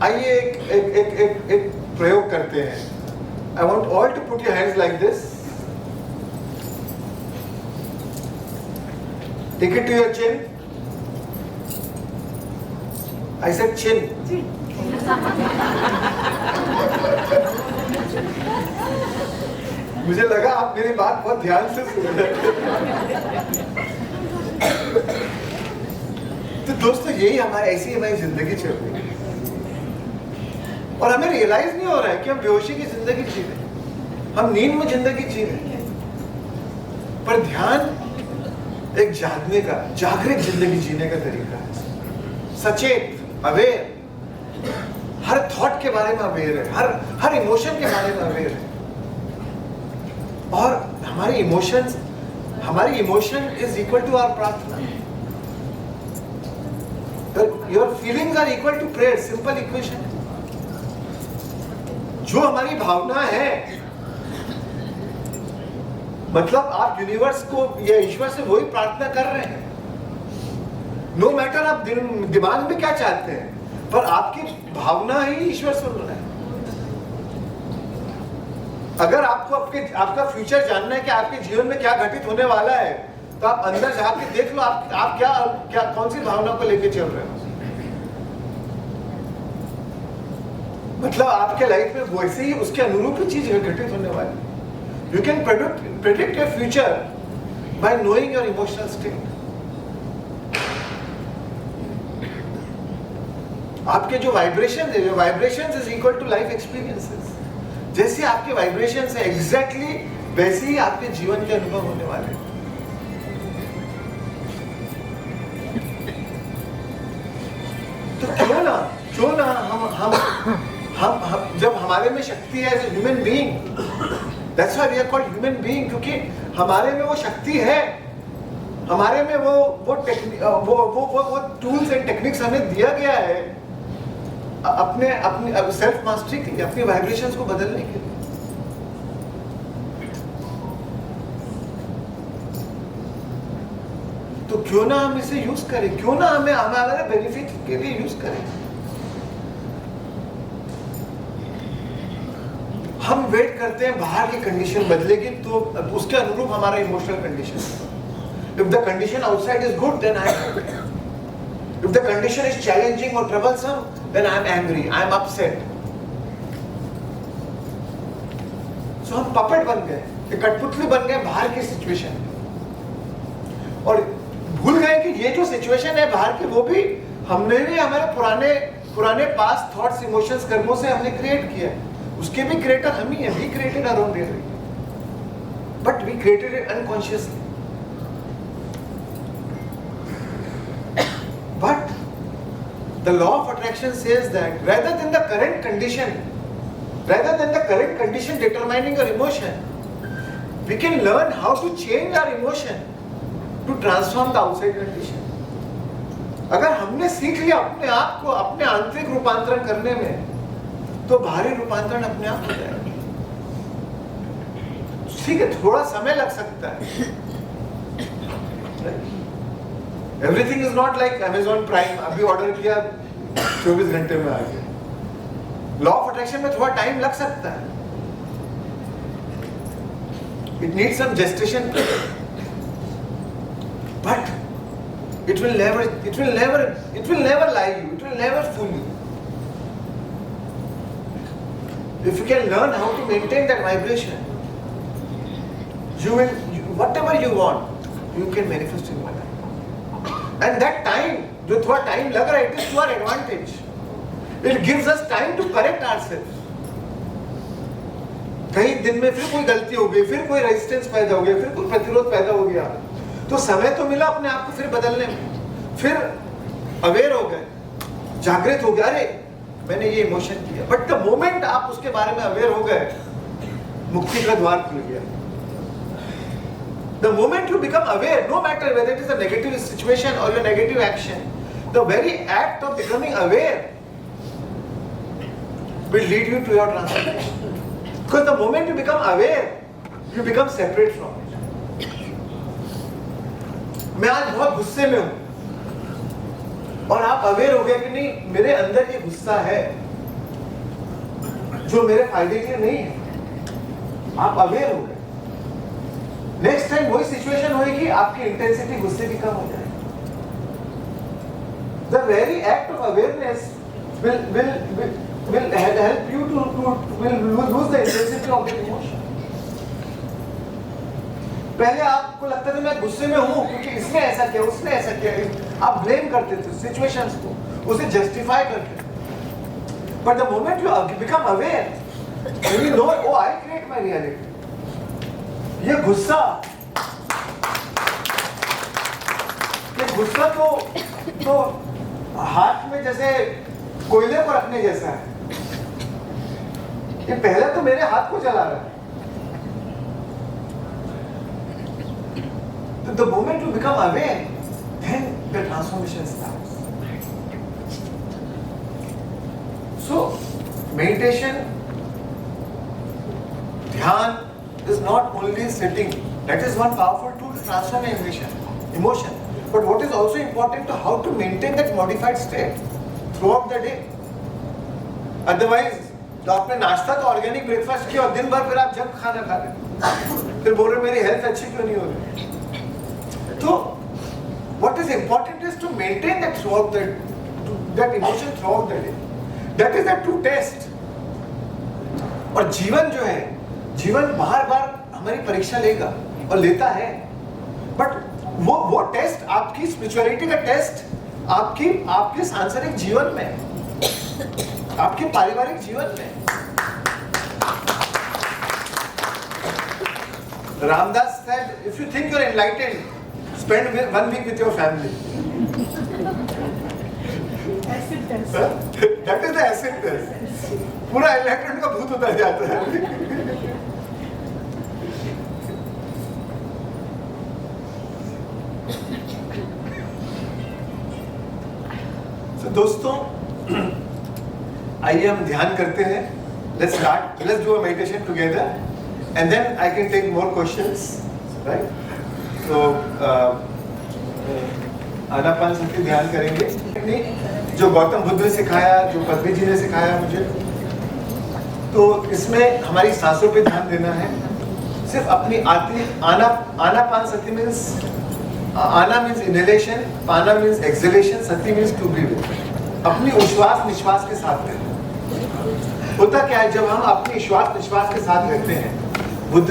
आइए एक प्रयोग करते हैं. I want all to put your hands like this. Take it to your chin. I said chin. मुझे लगा आप मेरी बात बहुत ध्यान से सुन रहे हैं. तो दोस्तों यही ऐसी हमारी जिंदगी चल रही है, और हमें रियलाइज नहीं हो रहा है कि हम बेहोशी की जिंदगी जी रहे हैं, हम नींद में जिंदगी जी रहे हैं. पर ध्यान एक जागने का, जागृत जिंदगी जीने का तरीका है. सचेत, अवेयर, हर थॉट के बारे में अवेयर है, हर इमोशन के बारे में अवेयर है. और हमारी emotion is equal to our प्रार्थना. Your feelings are equal to prayer. Simple equation. जो हमारी भावना है, मतलब आप यूनिवर्स को या ईश्वर से वही प्रार्थना कर रहे हैं. नो मैटर आप दिमाग में क्या चाहते हैं, पर आपकी भावना ही ईश्वर सुन रहा है. अगर आपको आपका फ्यूचर जानना है कि आपके जीवन में क्या घटित होने वाला है, तो आप अंदर जाके देख लो आप क्या कौन सी भावना को लेके चल रहे हो. मतलब आपके लाइफ में वैसे ही उसके अनुरूप ही चीज घटित होने वाली. You can predict your future by knowing your emotional state. आपके जो वाइब्रेशन है, vibration is equal to life experiences. जैसे आपके वाइब्रेशन है एग्जैक्टली वैसे ही आपके जीवन के अनुभव होने वाले हैं. तो क्यों ना हम जब हमारे में शक्ति है as a human being, that's why we are called human being, क्योंकि हमारे में वो शक्ति है, हमारे में वो टूल्स एंड टेक्निक्स हमें दिया गया है अपने सेल्फ मास्टरी के लिए, अपनी वाइब्रेशंस को बदलने के लिए. तो क्यों ना हम इसे यूज करें, क्यों ना हमें हमारे बेनिफिट के लिए यूज करें. हम वेट करते हैं बाहर की कंडीशन बदलेगी तो उसके अनुरूप हमारा emotional condition. If the condition outside is good, then I am happy. If the condition is challenging or troublesome, then I am angry, I am upset. So हम पपेट बन गए, एक कठपुतली बन गए बाहर की सिचुएशन, और भूल गए कि ये जो सिचुएशन है बाहर की, वो भी हमने भी हमारे पुराने पास्ट थॉट्स, इमोशंस, कर्मों से हमने क्रिएट किया. उसके भी क्रिएटर हम ही हैं. We created our own reality, but we created it unconsciously. But the law of attraction says that rather than the current condition determining your emotion, we can learn how to change our emotion to transform the outside condition. अगर हमने सीख लिया अपने आप को अपने आंतरिक रूपांतरण करने में, तो बाहरी रूपांतरण अपने आप हो जाएगा. ठीक है, थोड़ा समय लग सकता है. Everything is not like Amazon prime, अभी ऑर्डर किया 24 घंटे में आ गया. लॉ ऑफ अट्रैक्शन में थोड़ा टाइम लग सकता है. It needs some gestation. but it will never lie you. It will never fool you. If you can learn how to maintain that vibration, whatever you want, you can manifest in your life. And that time, जो थोड़ा time लग रहा है, it is to our advantage. It gives us time to correct ourselves. कहीं दिन में फिर कोई गलती हो गई, फिर कोई रेजिस्टेंस पैदा हो गया, फिर कोई प्रतिरोध पैदा हो गया, तो समय तो मिला अपने आप को फिर बदलने में. फिर अवेयर हो गए, जागृत हो गए, अरे मैंने ये इमोशन किया. बट द मोमेंट आप उसके बारे में अवेयर हो गए, मुक्ति का द्वार खुल गया. The moment you become aware, no matter whether it is a negative situation or a negative action, the very act of becoming aware will lead you to your transformation. Because the moment you become aware, you become separate from it. मैं आज बहुत गुस्से में हूं, और आप अवेयर हो गए कि नहीं, मेरे अंदर ये गुस्सा है जो मेरे फायदे के लिए नहीं है. आप अवेयर हो गए. नेक्स्ट टाइम वही सिचुएशन होगी, आपकी इंटेंसिटी गुस्से की कम हो जाएगी. The very act of awareness will help you to lose the intensity of the emotion. पहले आपको लगता था मैं गुस्से में हूं क्योंकि इसने ऐसा किया, उसने ऐसा किया, आप ब्लेम करते थे सिचुएशंस को, उसे जस्टिफाई करते थे. But the moment you become aware, you know, oh I create my reality. ये गुस्सा तो हाथ में जैसे कोयले को रखने जैसा है. ये पहले तो मेरे हाथ को जला रहा है. So the moment you become aware, then the transformation starts. So meditation, dhyan is not only sitting. That is one powerful tool to transform emotion. But what is also important to how to maintain that modified state throughout the day. Otherwise, तो आपने नाश्ता तो ऑर्गेनिक ब्रेकफास्ट किया और दिन भर फिर आप जब खाना खा रहे, फिर बोल रहे मेरी हेल्थ अच्छी क्यों नहीं हो रही. तो what is important is to maintain that throughout that emotion throughout the day. That is the true test. और जीवन जो है, जीवन बार बार हमारी परीक्षा लेगा और लेता है. बट वो टेस्ट, आपकी स्पिरिचुअलिटी का टेस्ट आपके सांसारिक जीवन में, आपके पारिवारिक जीवन में. Ramdas said, if you think you're enlightened, spend 1 week with your family. Acid test. That is the acid test. पूरा enlightenment का भूत उतर जाता है. So दोस्तों, आइए हम ध्यान करते हैं. Let's start. Let's do a meditation together, and then I can take more questions, right? So Anapanasati ध्यान करेंगे. जो गौतम बुद्ध ने सिखाया, जो पद्मी जी ने सिखाया मुझे, तो इसमें हमारी सांसों पे ध्यान देना है. सिर्फ अपनी आनापानसति मीन्स, आना मीन्स इनहेलेशन, पाना मीन्स एक्सहेलेशन, सति मीन्स टू ब्रीथ. अपनी उश्वास निश्वास के साथ रहते हैं. होता क्या है, जब हम अपनी श्वास निश्वास के साथ रहते हैं, बुद्ध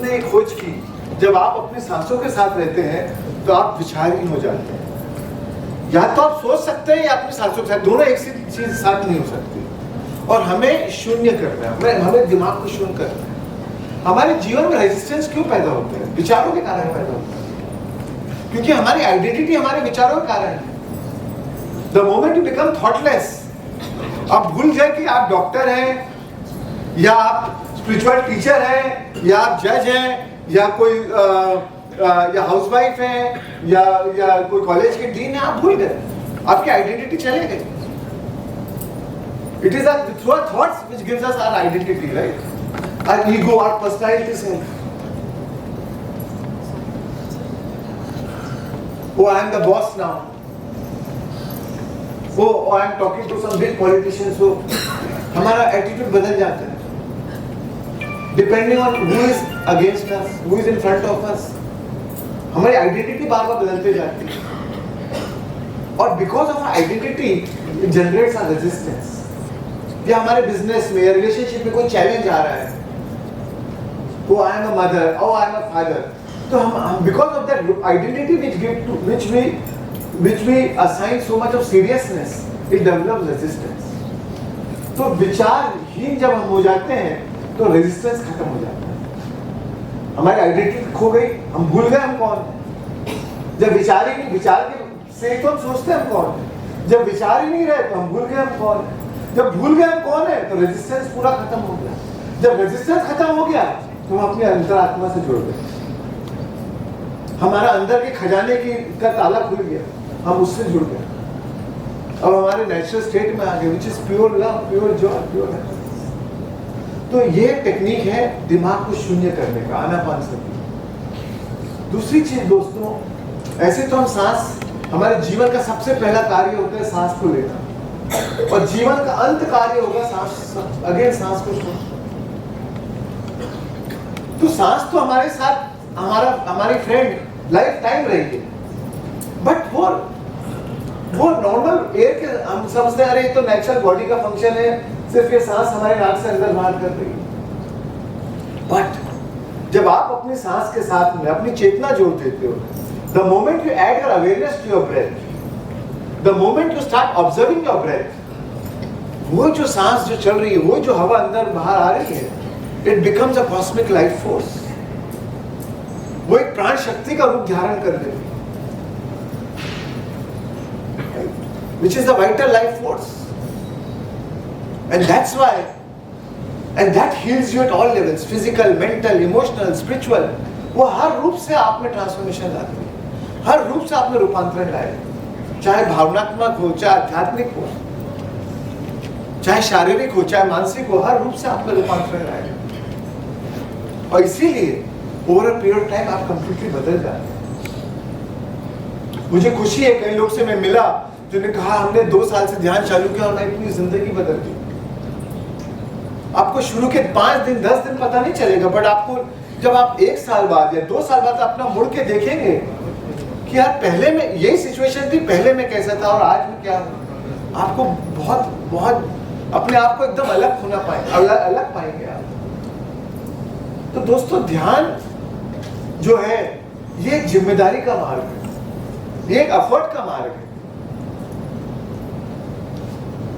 ने एक खोज की, जब आप अपनी सांसों के साथ रहते हैं तो आप विचारहीन हो जाते हैं. या तो आप सोच सकते हैं या अपनी सांसों के साथ, दोनों एक सी चीज साथ नहीं हो सकती. और हमें शून्य करना है, हमें दिमाग को शून्य करना है. हमारे जीवन में रेजिस्टेंस क्यों पैदा होते हैं? विचारों के कारण पैदा होते हैं, क्योंकि हमारी आइडेंटिटी हमारे विचारों के कारण है. The moment you become thoughtless, आप भूल जाए कि आप डॉक्टर हैं, या आप स्पिरिचुअल टीचर हैं, या आप जज हैं, या कोई या हाउसवाइफ है, या कोई कॉलेज के डीन है. आप भूल गए, आपकी आइडेंटिटी चले गई. It is through our thoughts which gives us our identity, right? Our ego, our personality self. Oh, I am the boss now. Oh, I am talking to some big politicians. So, हमारा attitude बदल जाता है. Depending on who is against us, who is in front of us. हमारी आइडेंटिटी बार बार बदलते जाती है और because of identity it generates a resistance. या हमारे बिजनेस में या रिलेशनशिप में कोई चैलेंज आ रहा है, वो आई एम अ मदर और आई एम अ फादर, तो हम because of that identity which we assign so much of seriousness, it develops resistance। तो विचारहीन जब हम हो जाते हैं तो रेजिस्टेंस खत्म हो जाता है, हमारी आइडेंटिटी खो गई, हम भूल गए हम कौन है। जब विचार ही नहीं, विचार के से तो हम सोचते हैं हम कौन है, जब विचार ही नहीं रहे तो हम भूल गए हम कौन है, जब भूल गए हम कौन है तो रेजिस्टेंस पूरा खत्म हो गया। जब रेजिस्टेंस खत्म हो गया तो हम अपनी अंतरात्मा से जुड़ गए, हमारा अंदर के खजाने का ताला खुल गया, हम उससे जुड़ गए, अब हमारे नेचुरल स्टेट में आ गए, which is pure love, pure Joy, pure happiness. तो ये टेक्निक है दिमाग को शून्य करने का, आनापानसति। दूसरी चीज दोस्तों, ऐसे तो हम सांस, हमारे जीवन का सबसे पहला कार्य होता है सांस को लेना, और जीवन का अंत कार्य होगा सांस, अगेन सांस को छोड़ना। तो सांस तो हमारे साथ, हमारी फ्रेंड लाइफ टाइम रहेगी, बट वो नॉर्मल एयर के, हम समझते हैं अरे ये तो नेचुरल बॉडी का फंक्शन है, सिर्फ ये सांस हमारे नाक से अंदर बाहर कर रही है। बट जब आप अपनी सांस के साथ में अपनी चेतना जोड़ देते हो, the moment you add your awareness to your breath, the moment you start observing your breath, वो जो सांस जो चल रही है, वो जो हवा अंदर बाहर आ रही है, it becomes a cosmic life force, वो एक प्राण शक्ति का रूप धारण कर लेती है, which is the vital life force, and that's why, and that heals you at all levels, physical, mental, emotional, spiritual। वो हर रूप से आप में ट्रांसफॉर्मेशन लाती है, हर रूप से आप में रूपांतरण लाएगी, चाहे भावनात्मक हो, चाहे आध्यात्मिक हो, चाहे शारीरिक हो, चाहे मानसिक हो, हर रूप से आप में रूपांतरण लाएगी। और इसीलिए ओवर अ पीरियड टाइम आप कंप्लीटली बदल जाते हैं। मुझे खुशी है, कई लोग से मैं मिला जिन्होंने कहा हमने 2 साल से ध्यान चालू किया और हमारी पूरी जिंदगी बदल गई। आपको शुरू के 5 दिन 10 दिन पता नहीं चलेगा, बट आपको जब आप 1 साल बाद या 2 साल बाद अपना मुड़ के देखेंगे कि यार पहले में यही सिचुएशन थी, पहले में कैसा था और आज में क्या हूं, आपको बहुत बहुत अपने आप को एकदम अलग होना पाएंगे, अलग पाएंगे आप। तो दोस्तों ध्यान जो है ये एक जिम्मेदारी का मार्ग है, ये एक एफर्ट का मार्ग है,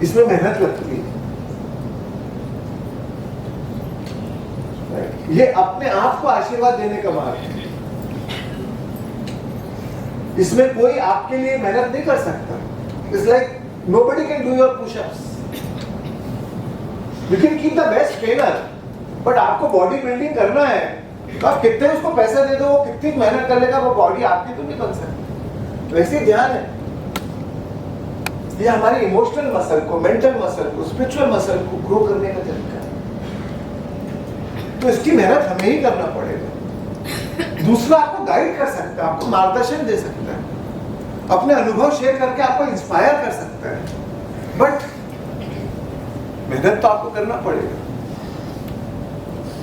इसमें मेहनत लगती है, ये अपने आप को आशीर्वाद देने का मार्ग है, इसमें कोई आपके लिए मेहनत नहीं कर सकता। It's like nobody can do your pushups, you can keep the best trainer, but आपको बॉडी बिल्डिंग करना है तो आप कितने उसको पैसे दे दो, वो कितनी मेहनत कर लेगा, वो बॉडी आपकी तो नहीं बन सकती। वैसे ही ध्यान है, ये हमारी इमोशनल मसल को, मेंटल मसल को, स्पिरिचुअल मसल को ग्रो करने का तरीका है, तो इसकी मेहनत हमें ही करना पड़ेगा। दूसरा आपको गाइड कर सकता है, आपको मार्गदर्शन दे सकता है, अपने अनुभव शेयर करके आपको इंस्पायर कर सकता है, बट मेहनत तो आपको करना पड़ेगा।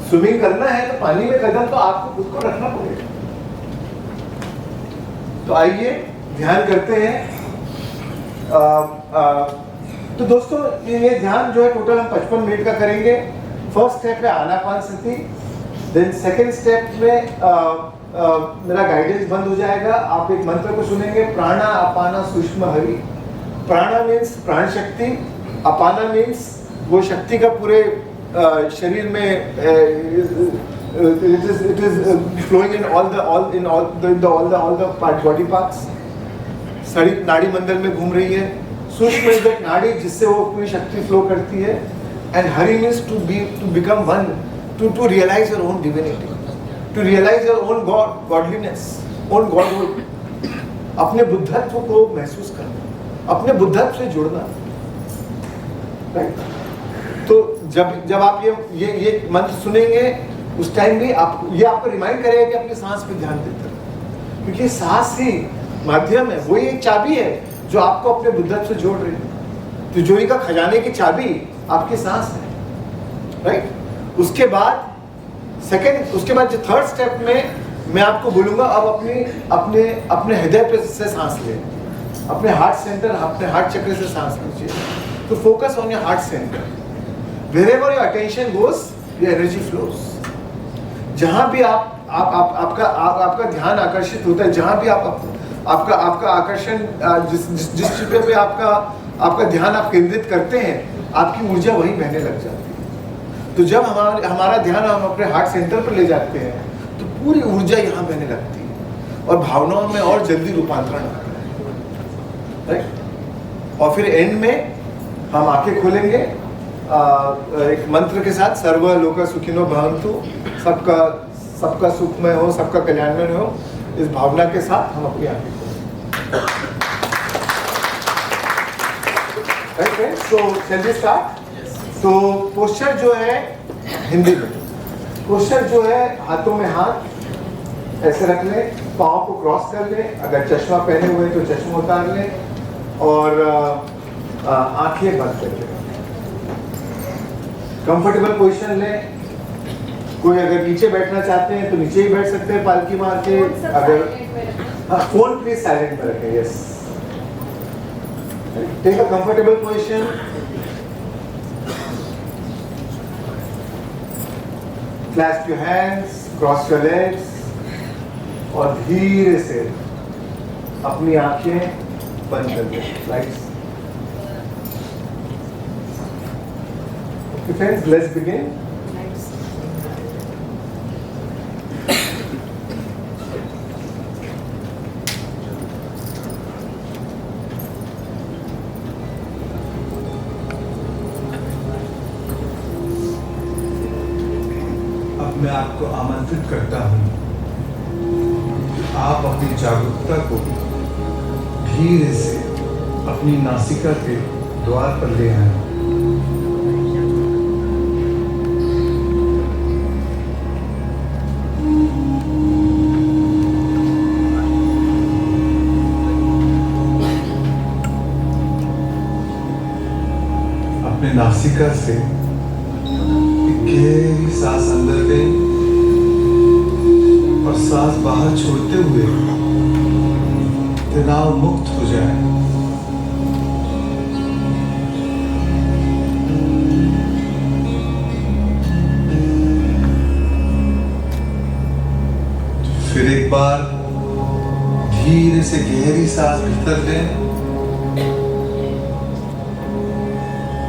स्विमिंग करना है तो पानी में कदम तो आपको खुद को रखना पड़ेगा। तो आइए ध्यान करते हैं। तो दोस्तों ये ध्यान जो है टोटल हम 55 मिनट का करेंगे। फर्स्ट स्टेप है आनापानसति, देन सेकंड स्टेप में मेरा गाइडेंस बंद हो जाएगा, आप एक मंत्र को सुनेंगे, प्राणा अपाना सूक्ष्म हरि। प्राणा मीन्स प्राण शक्ति, अपाना मीन्स वो शक्ति का पूरे शरीर में it is flowing in all the body parts, शरीर नाड़ी मंडल में घूम रही है। सूक्ष्म इज दैट नाड़ी जिससे वो पूरी शक्ति फ्लो करती है, and Hari means to become one, to realise your own divinity, to realise your own godliness, own godhood, अपने बुद्धत्व को महसूस करना, अपने बुद्धत्व से जुड़ना, राइट। तो जब आप ये मंत्र सुनेंगे उस टाइम भी आप ये आपको रिमाइंड करेगा कि अपनी सांस पे ध्यान देते रहो, क्योंकि सांस ही माध्यम है, वही एक चाबी है जो आपको अपने बुद्धत्व से जोड़ रही है। तिजोरी का खजाने की चाबी आपकी सांस है, राइट। उसके बाद जो थर्ड स्टेप में मैं आपको बोलूंगा अब अपने अपने अपने हृदय पे से सांस लें, अपने हार्ट सेंटर, अपने हार्ट चक्र से सांस लीजिए। तो focus on your heart centre. Wherever your attention goes, your energy flows. जहाँ भी आपका ध्यान आकर्षित होता है, जहाँ भी आपका आकर्षण जिस चीज पे आपका ध्यान आप केंद्रित करते हैं, आपकी ऊर्जा वहीं बहने लग जाती है। तो जब हमारा ध्यान हम अपने हार्ट सेंटर पर ले जाते हैं तो पूरी ऊर्जा यहाँ बहने लगती है और भावनाओं में और जल्दी रूपांतरण आता है, राइट। और फिर एंड में हम आंखें खोलेंगे एक मंत्र के साथ, सर्व लोक सुखिनो भवन्तु, सबका सुखमय हो, सबका कल्याणमय हो। इस भावना के साथ हम अपनी आंखें खोलेंगे। सो शैल वी स्टार्ट? तो पोस्चर जो है हिंदी में, पोस्चर जो है हाथों में हाथ ऐसे रख लें, पाँव को क्रॉस कर लें, अगर चश्मा पहने हुए तो चश्मा उतार लें और आंखें बंद कर लें। कंफर्टेबल पोजीशन लें। कोई अगर नीचे बैठना चाहते हैं तो नीचे ही बैठ सकते हैं पालकी मार के। अगर फोन प्लीज साइलेंट में रखें। Yes, take a comfortable position. Clasp your hands, cross your legs और धीरे से अपनी आंखें बंद कर दें। Right friends, let's begin. मैं आपको आमंत्रित करता हूं कि आप अपनी जागरूकता को धीरे से अपनी नासिका के द्वार पर ले आएं। अपने नासिका से गहरी सांस अंदर लें और सांस बाहर छोड़ते हुए तनाव मुक्त हो जाए। फिर एक बार धीरे से गहरी सांस भीतर लें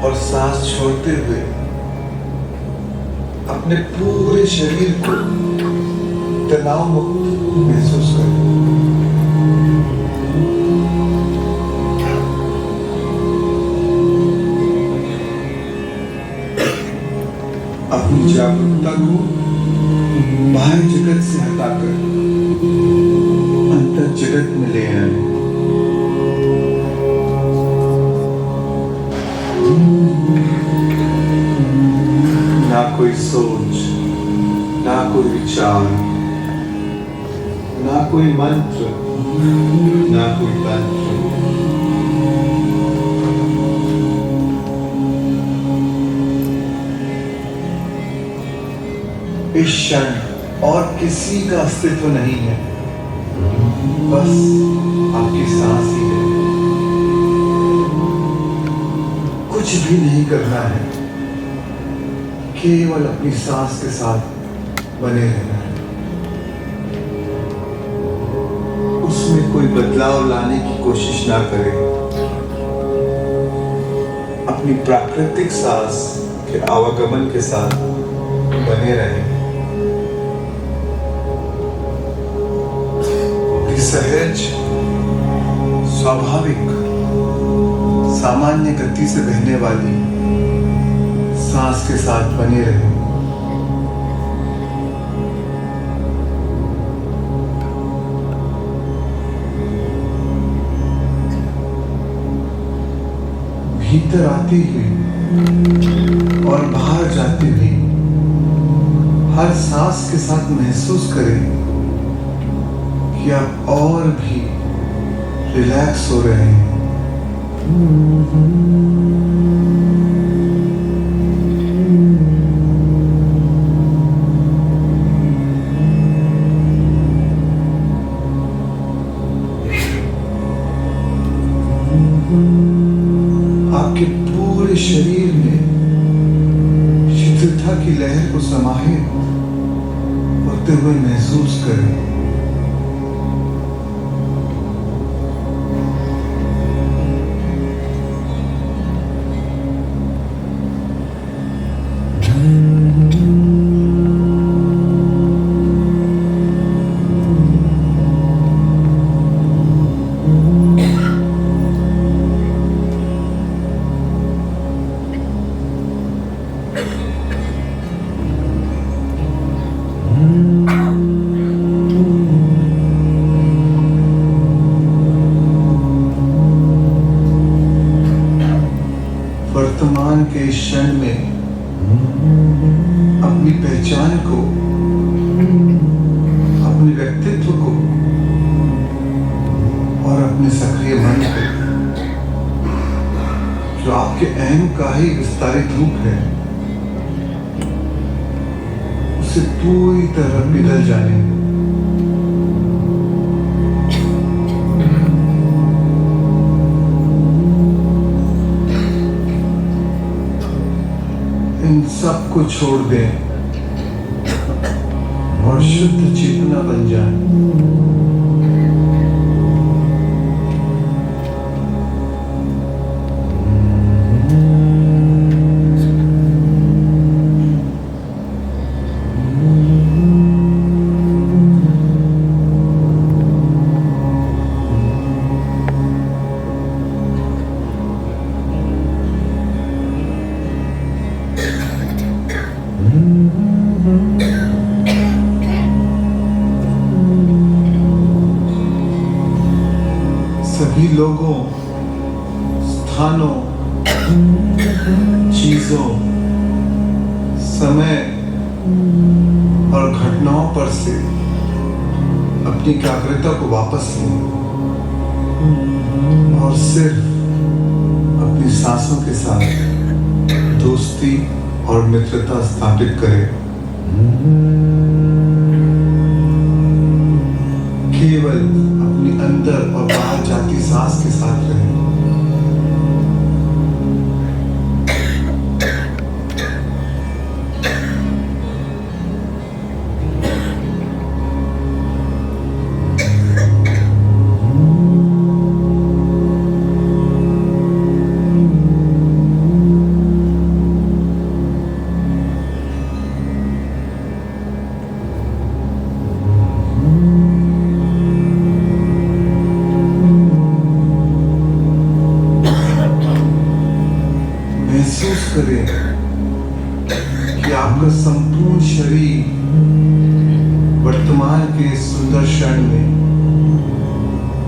और सांस छोड़ते हुए अपने पूरे शरीर को तनाव मुक्त महसूस करें। अपनी जागरूकता को बाह्य जगत से हटाकर अंतर जगत में ले आए। ना कोई सोच, ना कोई विचार, ना कोई मंत्र, ना कोई तंत्र। इस क्षण और किसी का अस्तित्व नहीं है, बस आपकी सांस ही है। कुछ भी नहीं करना है, केवल अपनी सांस के साथ बने रहना है। उसमें कोई बदलाव लाने की कोशिश ना करें। अपनी प्राकृतिक सांस के आवागमन के साथ बने रहें। सहज, स्वाभाविक, सामान्य गति से बहने वाली सांस के साथ बने रहें। भीतर आती हुई और बाहर जाती हुई हर सांस के साथ महसूस करें कि आप और भी रिलैक्स हो रहे हैं। आपके पूरे शरीर में शिथिलता की लहर को समाहित होते हुए महसूस करें। वर्तमान के इस क्षण में अपनी पहचान को, अपने व्यक्तित्व को और अपने सक्रिय मन को, जो आपके अहम का ही विस्तारित रूप है, उसे पूरी तरह पिघल जाने दें। इन सबको छोड़ दें और शुद्ध चेतना बन जाए। सभी लोगों, स्थानों, चीजों, समय और घटनाओं पर से अपनी एकाग्रता को वापस लें और सिर्फ अपनी सांसों के साथ दोस्ती और मित्रता स्थापित करें। केवल अपनी अंदर और बाहर जाती सांस के साथ रहें। महसूस करें कि आपका संपूर्ण शरीर वर्तमान के सुंदर क्षण में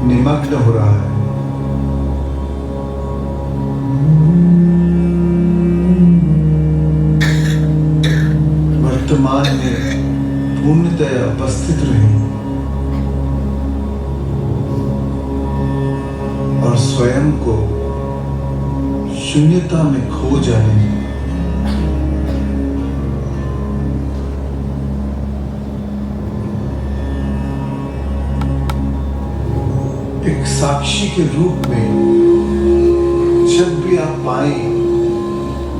निमग्न हो रहा है। वर्तमान में पूर्णतया उपस्थित रहें और स्वयं को शून्यता में खो जाने दें। एक साक्षी के रूप में जब भी आप पाएं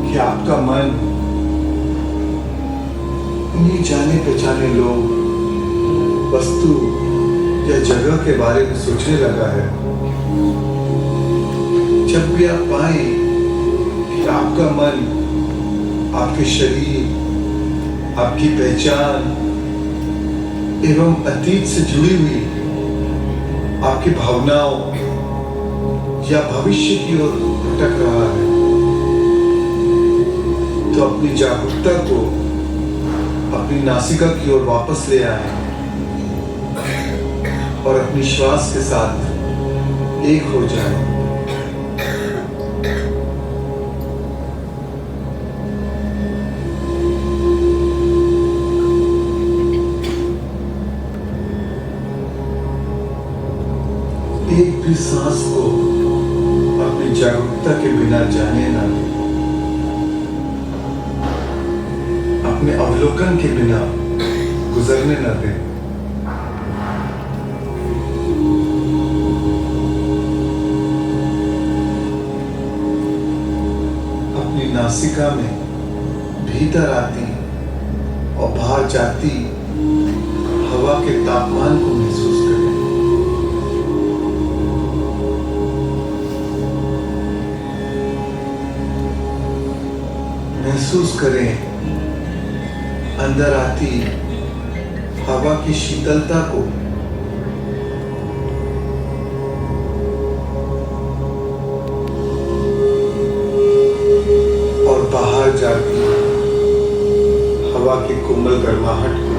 कि आपका मन उन्हीं जाने पहचाने लोग, वस्तु या जगह के बारे में सोचने लगा है, जब भी आप पाएं कि आपका मन आपके शरीर, आपकी पहचान एवं अतीत से जुड़ी हुई आपकी भावनाओं या भविष्य की ओर भटक रहा है, तो अपनी जागरूकता को अपनी नासिका की ओर वापस ले आए और अपनी श्वास के साथ एक हो जाए। एक भी सांस को अपनी जागरूकता के बिना जाने ना दें, अपने अवलोकन के बिना गुजरने न दें। नासिका में भीतर आती और बाहर जाती हवा के तापमान को महसूस करें। महसूस करें अंदर आती हवा की शीतलता को। और बाहर जाती हवा की कोमल गर्माहट को।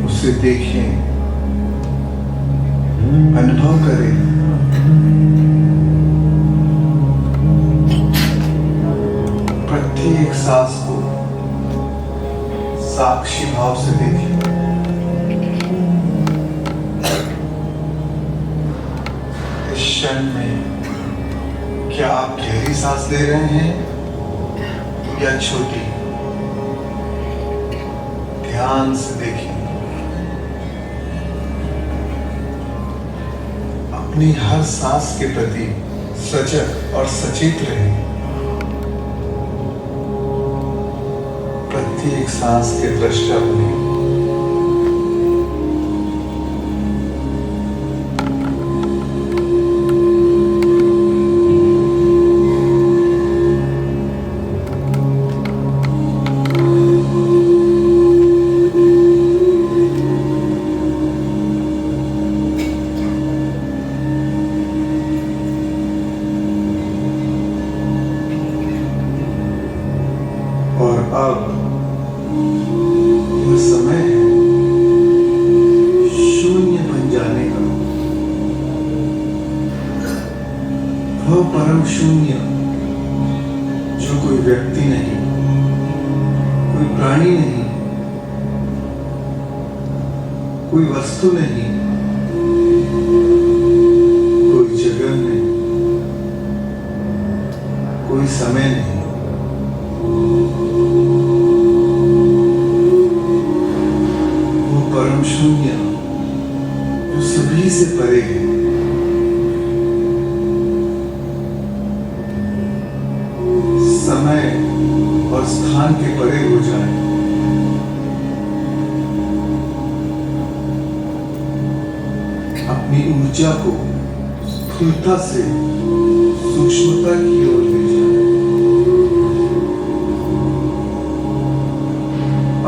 उसे देखें, अनुभव करें। प्रत्येक सांस को साक्षी भाव से देखें। इस क्षण में क्या आप गहरी सांस ले रहे हैं या छोटी? ध्यान से देखें। अपनी हर सांस के प्रति सजग और सचेत रहें। प्रत्येक सांस के दृष्टा बने। और अब यह समय है शून्य बन जाने का। वह परम शून्य जो कोई व्यक्ति नहीं, कोई प्राणी नहीं, कोई वस्तु नहीं, कोई जगह नहीं, कोई समय नहीं। परम शून्य जो सभी से परे है। समय और स्थान के परे हो जाए। अपनी ऊर्जा को स्थूलता से सूक्ष्मता की ओर ले जाए।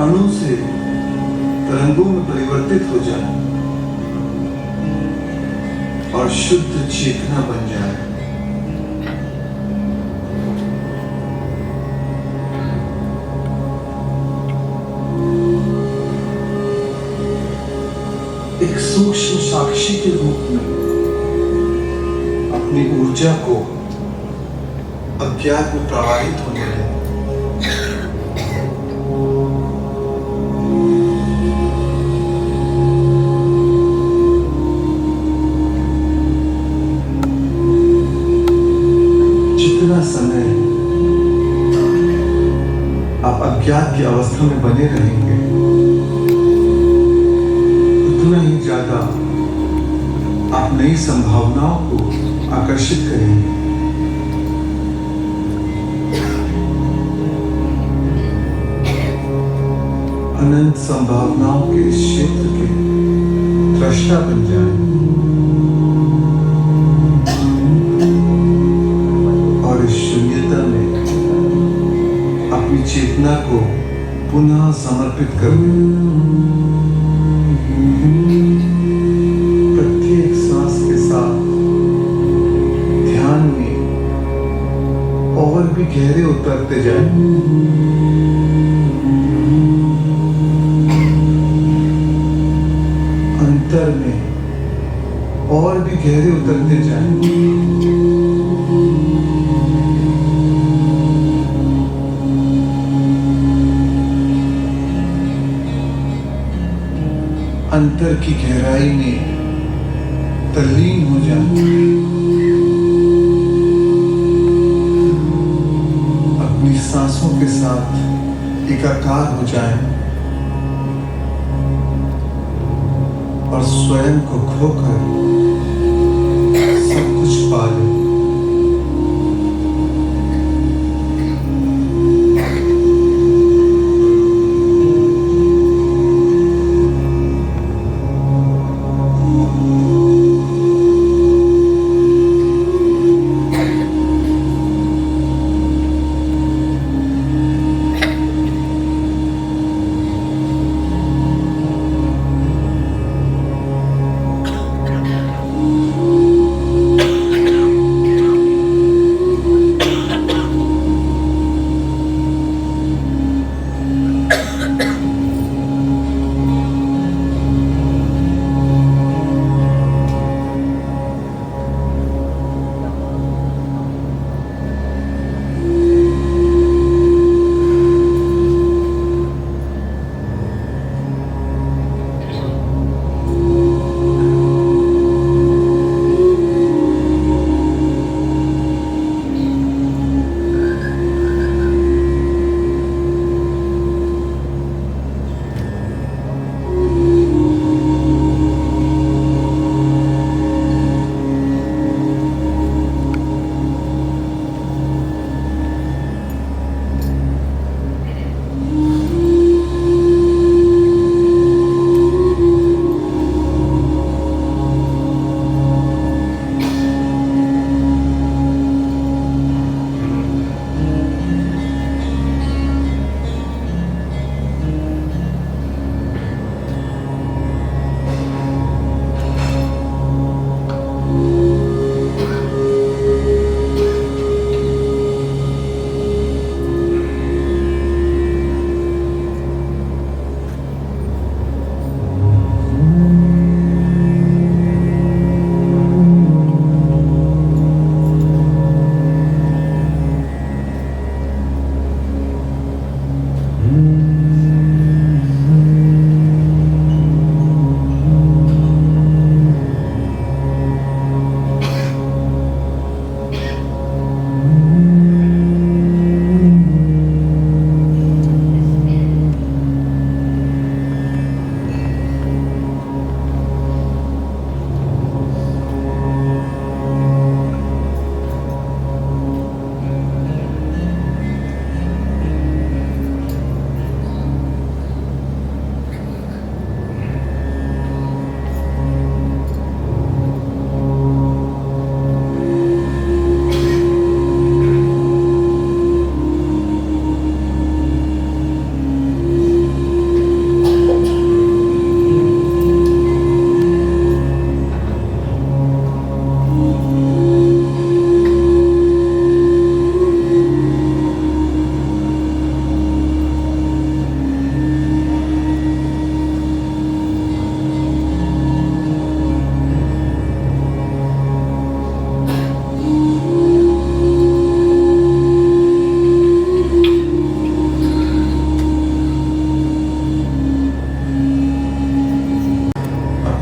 अणु से तरंगों में परिवर्तित हो जाए और शुद्ध चेतना बन जाए। एक सूक्ष्म साक्षी के रूप में अपनी ऊर्जा को अज्ञात में प्रवाहित होने दें। समय आप अज्ञात की अवस्था में बने रहेंगे, उतना ही ज्यादा आप नई संभावनाओं को आकर्षित करेंगे। अनंत संभावनाओं के इस क्षेत्र के दृष्टा बन जाए और इस शून्यता में अपनी चेतना को पुनः समर्पित कर दें। प्रत्येक सांस के साथ ध्यान में और भी गहरे उतरते जाएं। अंतर में और भी गहरे उतरते जाएं। अंतर की गहराई में तल्लीन हो जाए। अपनी सांसों के साथ एकाकार हो जाए। और स्वयं को खोकर सब कुछ पा ले।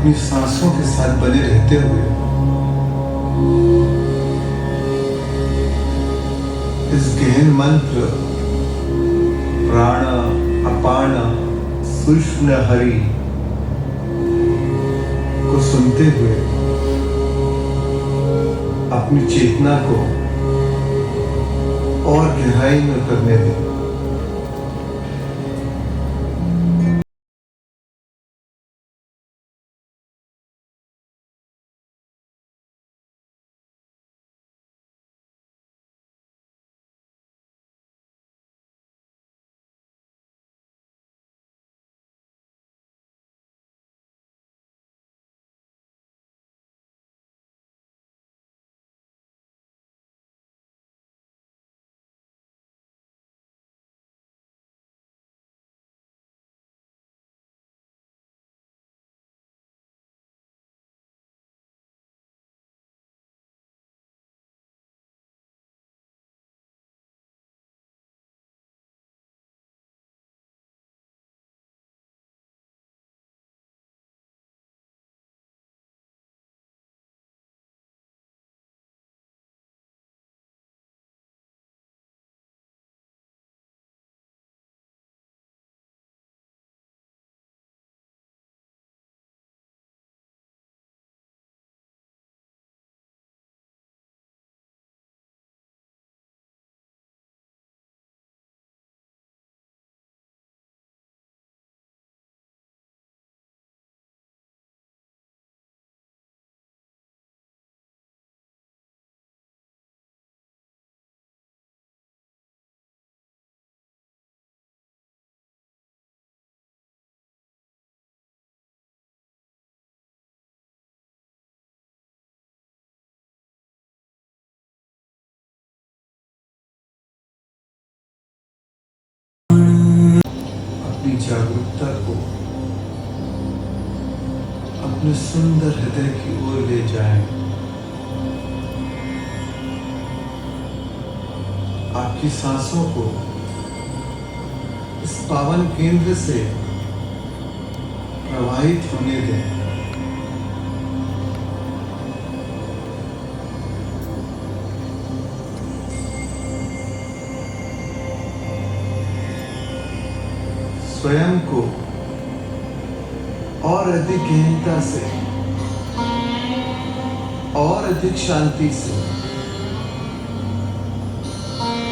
अपनी सांसों के साथ बने रहते हुए इस गहन मंत्र प्राण अपान सूक्ष्म हरि को सुनते हुए अपनी चेतना को और गहराई में उतरने दें। जागरूकता को अपने सुंदर हृदय की ओर ले जाएं। आपकी सांसों को इस पावन केंद्र से प्रवाहित होने दें। स्वयं को और अधिक गहनता से और अधिक शांति से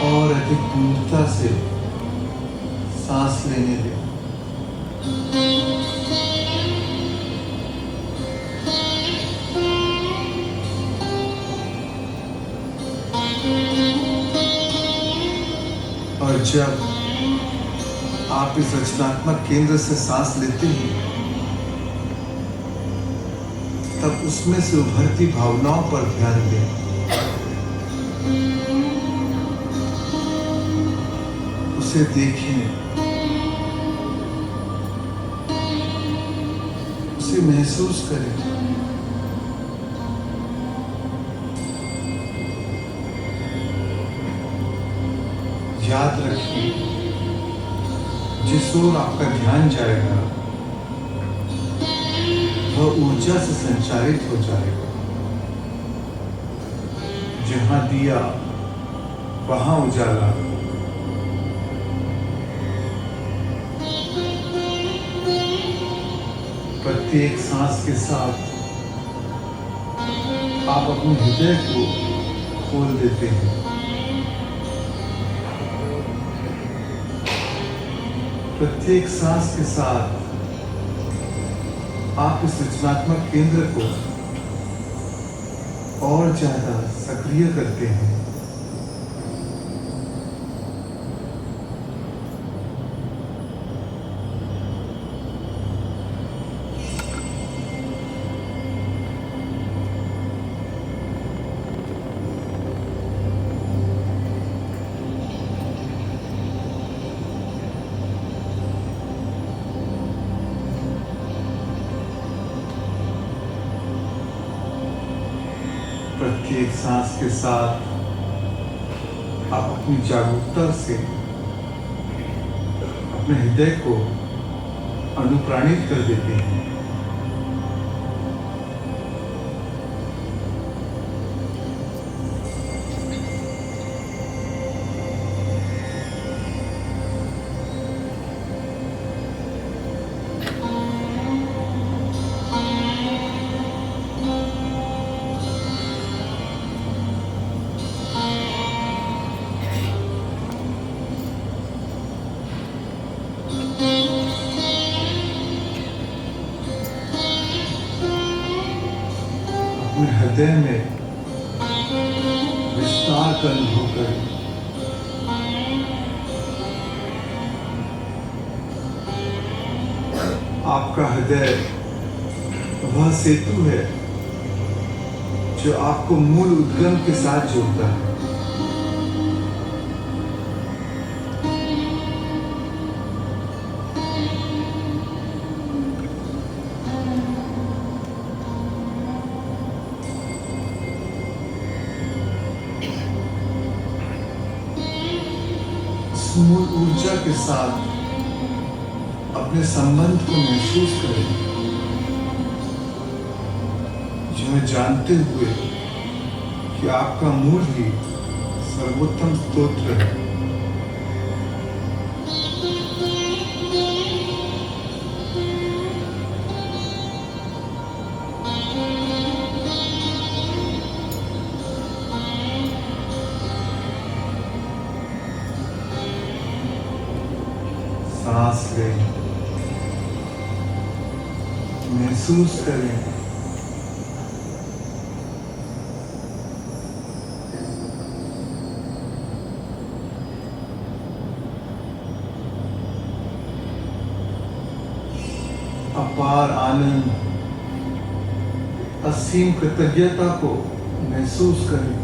और अधिक पूर्णता से सांस लेने दें। और जब आप इस रचनात्मक केंद्र से सांस लेते हैं, तब उसमें से उभरती भावनाओं पर ध्यान दें। उसे देखें, उसे महसूस करें। याद रखिए, जिस ओर आपका ध्यान जाएगा वह ऊर्जा से संचारित हो जाएगा। जहां दिया वहां उजाला। प्रत्येक सांस के साथ आप अपने हृदय को खोल देते हैं। प्रत्येक सांस के साथ आप इस रचनात्मक केंद्र को और ज्यादा सक्रिय करते हैं। प्रत्येक सांस के साथ आप अपनी जागरूकता से अपने हृदय को अनुप्राणित कर देते हैं। अपने हृदय में विस्तार का अनुभव करें। आपका हृदय वह सेतु है जो आपको मूल उद्गम के साथ जोड़ता है। मूल ऊर्जा के साथ अपने संबंध को महसूस करें, यह जानते हुए कि आपका मूल ही सर्वोत्तम स्तोत्र है। सांस लें, महसूस करें, अपार आनंद, असीम कृतज्ञता को महसूस करें।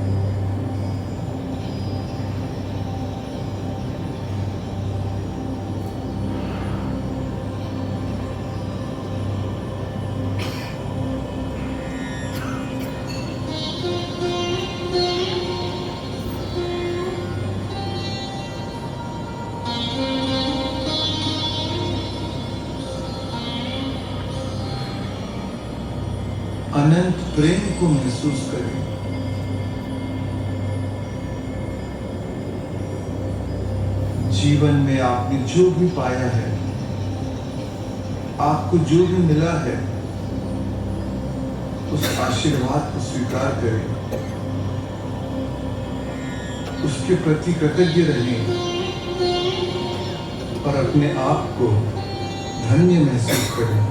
अनंत प्रेम को महसूस करें। जीवन में आपने जो भी पाया है, आपको जो भी मिला है, उस आशीर्वाद को स्वीकार करें, उसके प्रति कृतज्ञ रहें और अपने आप को धन्य महसूस करें।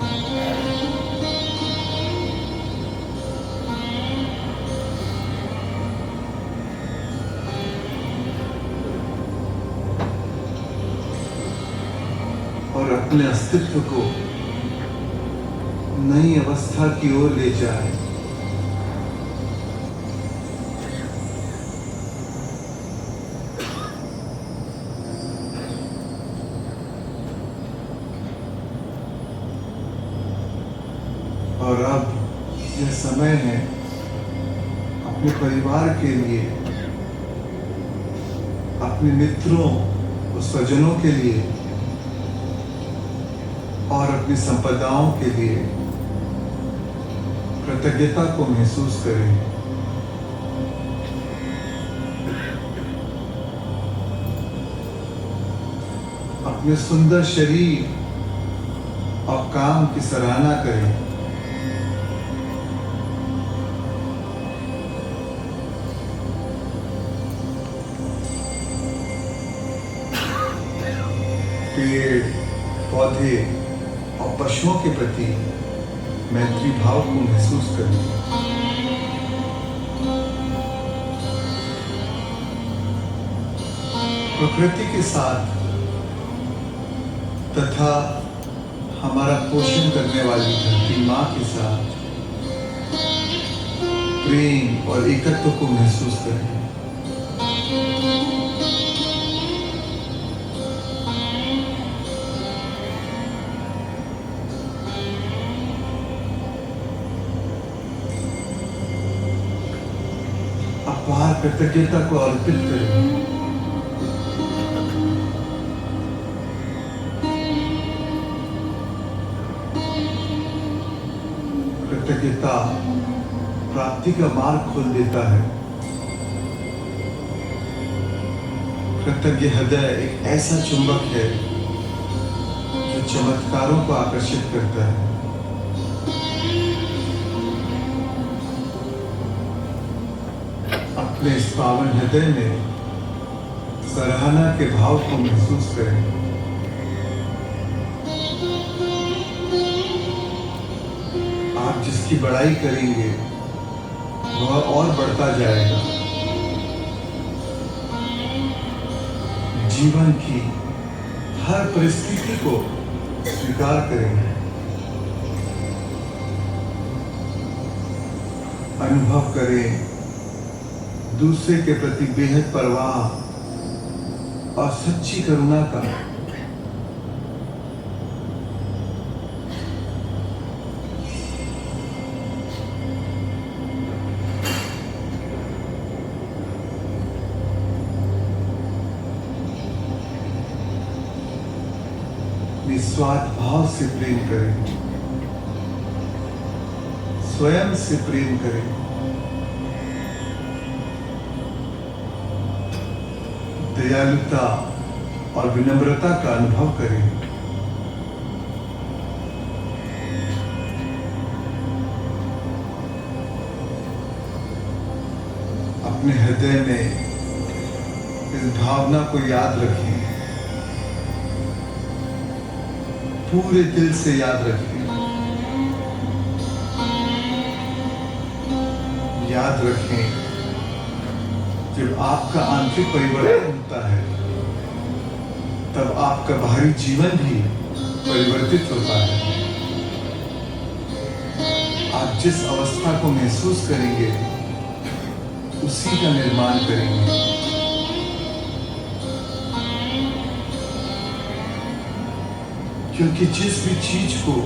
और अपने अस्तित्व को नई अवस्था की ओर ले जाए। और अब यह समय है अपने परिवार के लिए, अपने मित्रों और स्वजनों के लिए और अपनी संपदाओं के लिए कृतज्ञता को महसूस करें। अपने सुंदर शरीर और काम की सराहना करें। पेड़, पौधे और पशुओं के प्रति मैत्री भाव को महसूस करें। प्रकृति के साथ तथा हमारा पोषण करने वाली धरती माँ के साथ प्रेम और एकत्व को महसूस करें। अपार कृतज्ञता को अर्पित करें। कृतज्ञता प्राप्ति का मार्ग खोल देता है। कृतज्ञ हृदय एक ऐसा चुंबक है जो चमत्कारों को आकर्षित करता है। अपने इस पावन हृदय में सराहना के भाव को महसूस करें। आप जिसकी बड़ाई करेंगे वह और बढ़ता जाएगा। जीवन की हर परिस्थिति को स्वीकार करेंगे। अनुभव करें दूसरे के प्रति बेहद परवाह और सच्ची करुणा का। निस्वार्थ भाव से प्रेम करें, स्वयं से प्रेम करें। दयालुता और विनम्रता का अनुभव करें। अपने हृदय में इस भावना को याद रखें, पूरे दिल से याद रखें। याद रखें जब आपका आंतरिक परिवर्तन होता है तब आपका बाहरी जीवन भी परिवर्तित होता है। आप जिस अवस्था को महसूस करेंगे उसी का निर्माण करेंगे। क्योंकि जिस भी चीज को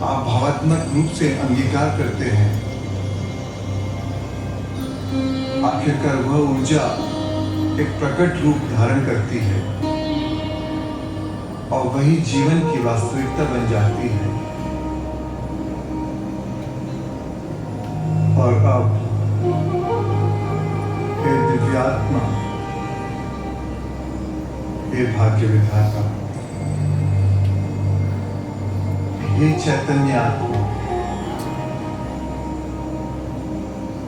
आप भावात्मक रूप से अंगीकार करते हैं, आखिरकार वह ऊर्जा एक प्रकट रूप धारण करती है और वही जीवन की वास्तविकता बन जाती है। और अब हे दिव्यात्मा, हे भाग्य विधाता, हे चैतन्य आत्मा,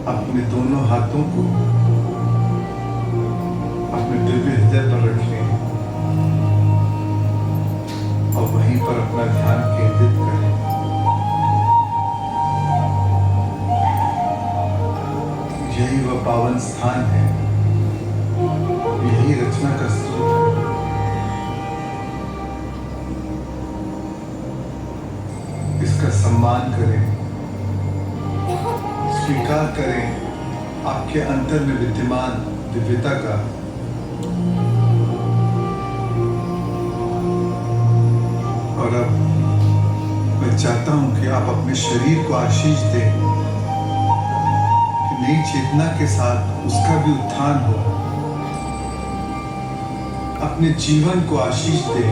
अपने दोनों हाथों को अपने दिव्य हृदय पर रखें और वहीं पर अपना ध्यान केंद्रित करें। यही वह पावन स्थान है, यही रचना का स्रोत है। इसका सम्मान करें, स्वीकार करें आपके अंतर में विद्यमान दिव्यता का। और अब मैं चाहता हूं कि आप अपने शरीर को आशीष दें कि नई चेतना के साथ उसका भी उत्थान हो। अपने जीवन को आशीष दें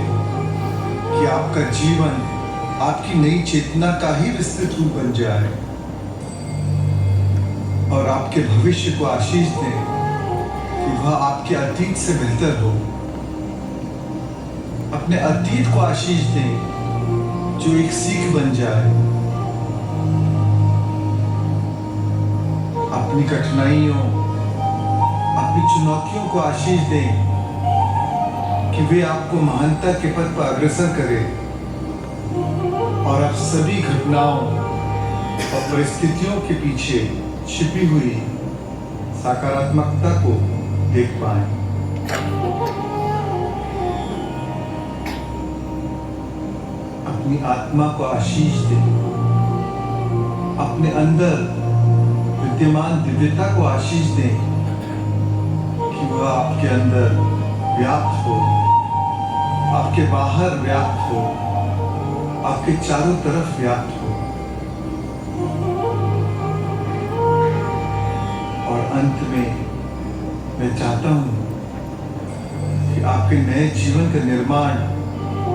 कि आपका जीवन आपकी नई चेतना का ही विस्तृत रूप बन जाए। और आपके भविष्य को आशीष दें कि वह आपके अतीत से बेहतर हो। अपने अतीत को आशीष दें जो एक सीख बन जाए। अपनी कठिनाइयों, अपनी चुनौतियों को आशीष दें कि वे आपको महानता के पथ पर अग्रसर करें और आप सभी घटनाओं और परिस्थितियों के पीछे छिपी हुई सकारात्मकता को देख पाएं। अपनी आत्मा को आशीष दें, अपने अंदर विद्यमान दिव्यता को आशीष दें कि वह आपके अंदर व्याप्त हो, आपके बाहर व्याप्त हो, आपके चारों तरफ व्याप्त हो। और अंत में मैं चाहता हूं कि आपके नए जीवन का निर्माण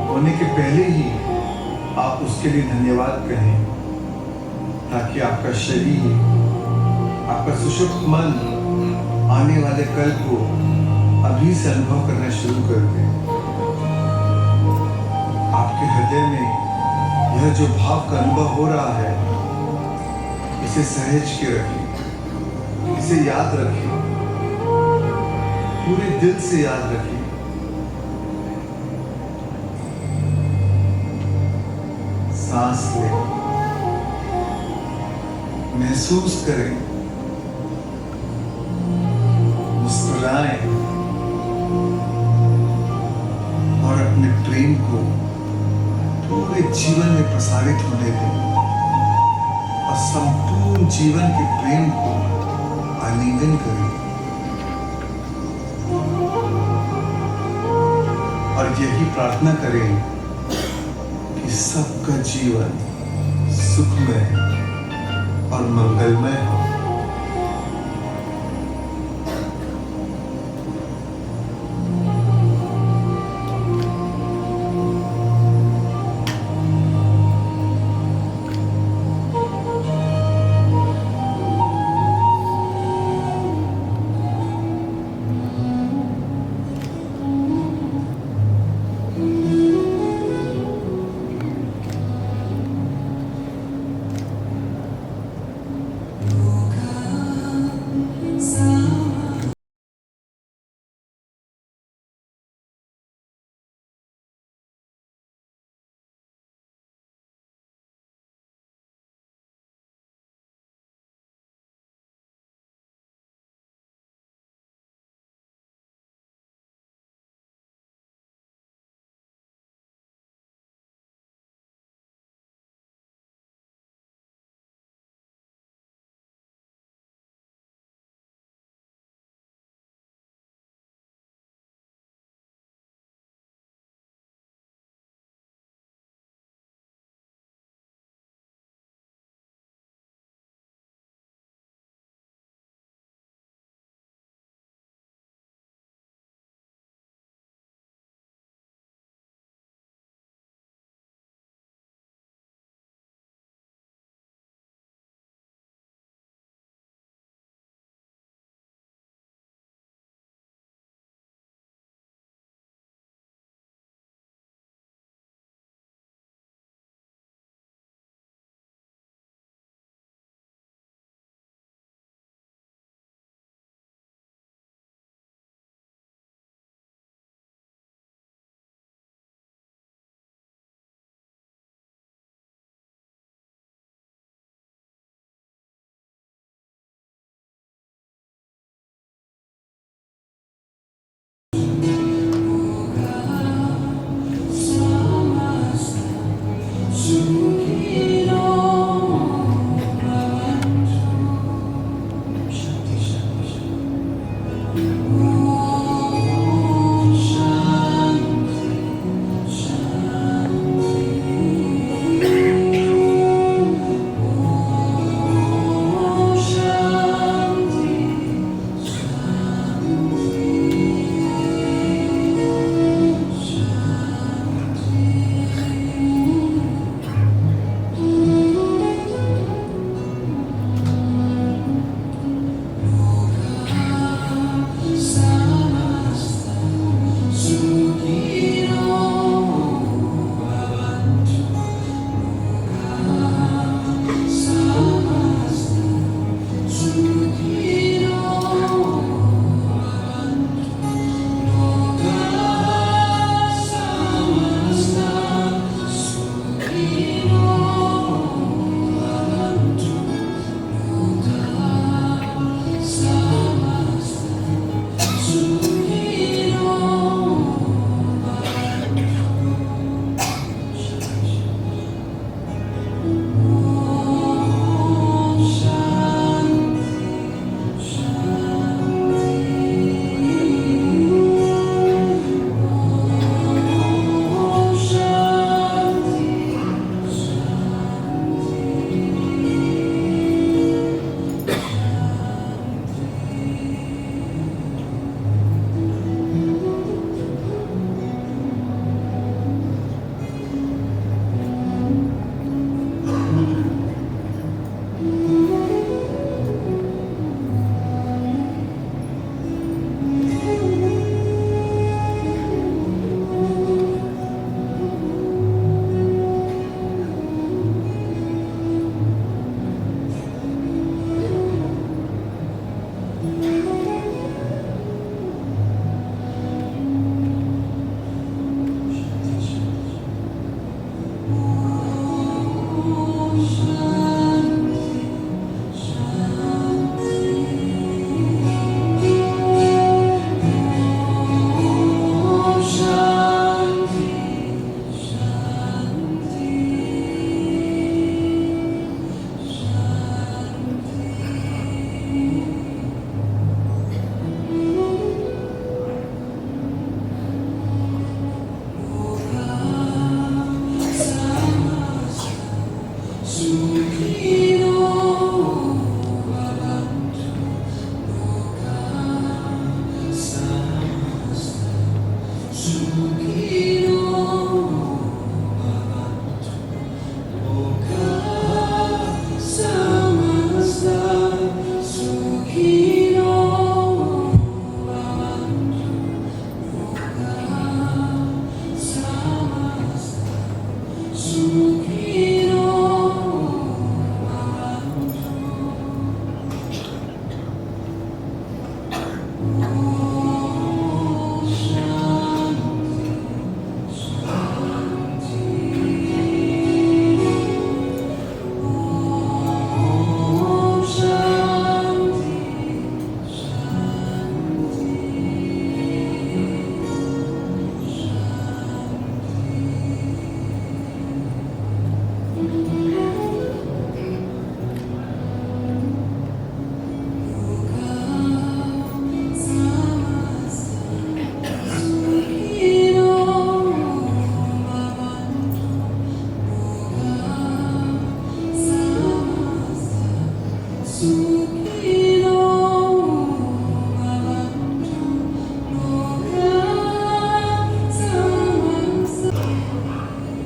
होने के पहले ही आप उसके लिए धन्यवाद कहें, ताकि आपका शरीर, आपका सुषुप्त मन आने वाले कल को अभी से अनुभव करना शुरू कर दे। आपके हृदय में यह जो भाव का अनुभव हो रहा है, इसे सहेज के रखें, इसे याद रखें, पूरे दिल से याद रखें। सांस लें, महसूस करें, मुस्कुराएं और अपने प्रेम को पूरे जीवन में प्रसारित होने दें और संपूर्ण जीवन के प्रेम को आलिंगन करें। और यही प्रार्थना करें कि सबका जीवन सुखमय और मंगलमय हो।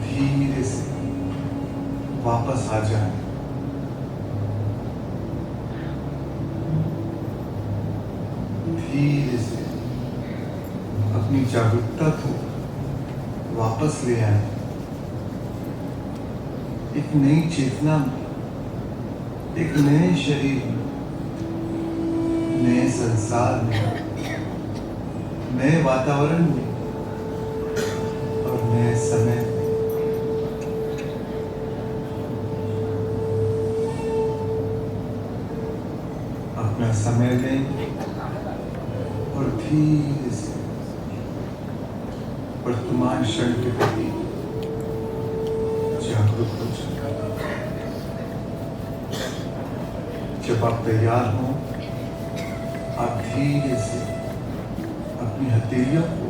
धीरे से वापस आ जाए। धीरे से अपनी जागरूकता को वापस ले आए। एक नई चेतना में, एक नए शरीर में, नए संसार में, नए वातावरण में और नए समय में। अपना समय लें और धीरे से वर्तमान क्षण के प्रति जागरूक हो जाए। जब आप तैयार हों, आप धीरे से अपनी हथेलियों को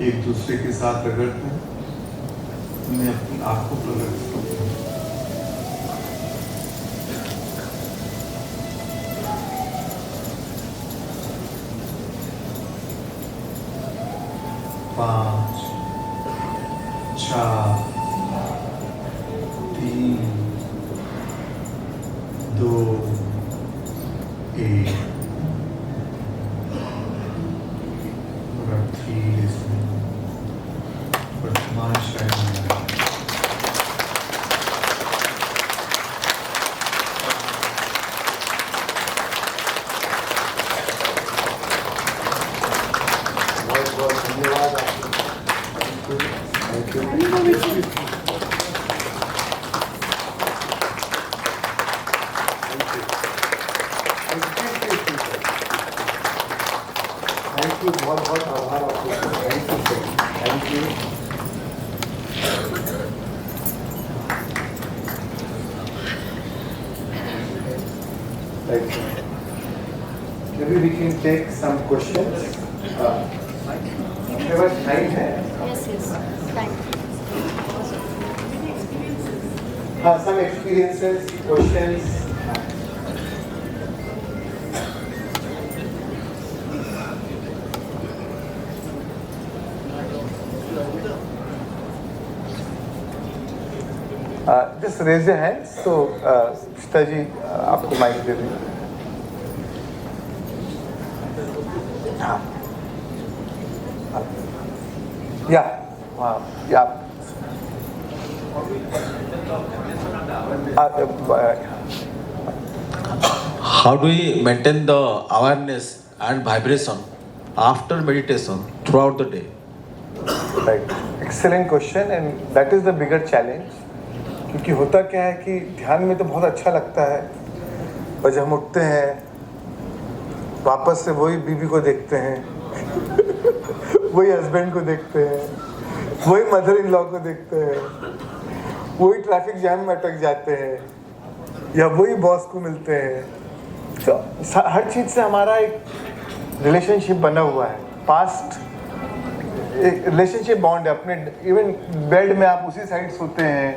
एक दूसरे के साथ रगड़ते हैं, उन्हें अपनी आंखों पर रखते हैं। पाँच, चार, तीन, दो, एक। और अब धीरे से वर्तमान क्षण में आए। बहुत बहुत धन्यवाद आपको। Thank you. थैंक यू, बहुत बहुत आभार आपको। Thank you sir, thank you. Thank you. Maybe we can take some questions. आपके पास टाइम है? Yes, yes. Thank you. हाँ, some experiences, questions. Just raise your hands. So, Shita जी आपको माइक दे दें। हाँ। Yeah. Yeah. How do we maintain the awareness and vibration after meditation throughout the day? Right. Excellent question, and that is the bigger challenge. क्योंकि होता क्या है कि ध्यान में तो बहुत अच्छा लगता है, और जब हम उठते हैं वापस से वही बीवी को देखते हैं वही हस्बैंड को देखते हैं, वही मदर इन लॉ को देखते हैं, वही ट्रैफिक जैम में अटक जाते हैं, या वही बॉस को मिलते हैं। तो हर चीज़ से हमारा एक रिलेशनशिप बना हुआ है, पास्ट एक रिलेशनशिप बॉन्ड है। अपने इवन बेड में आप उसी साइड सोते हैं,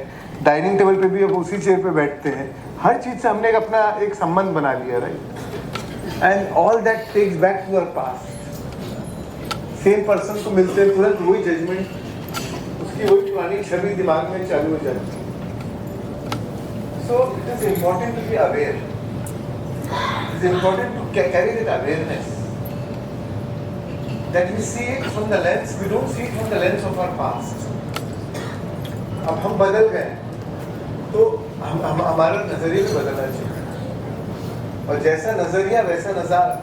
डाइनिंग टेबल पे भी आप उसी चेयर पे बैठते हैं। हर चीज़ से हमने अपना एक संबंध बना लिया, right? And all that takes back to our past. Same person को मिलते हैं तुरंत वही जजमेंट, उसकी वही पुरानी छवि दिमाग में चालू हो जाती है. So it is important to be aware. It is important to carry that awareness. That we see it from the lens, we don't see it from the lens of our past. अब हम बदल गए तो हमारा नजरिया भी बदलना चाहिए और जैसा नजरिया वैसा नजारा.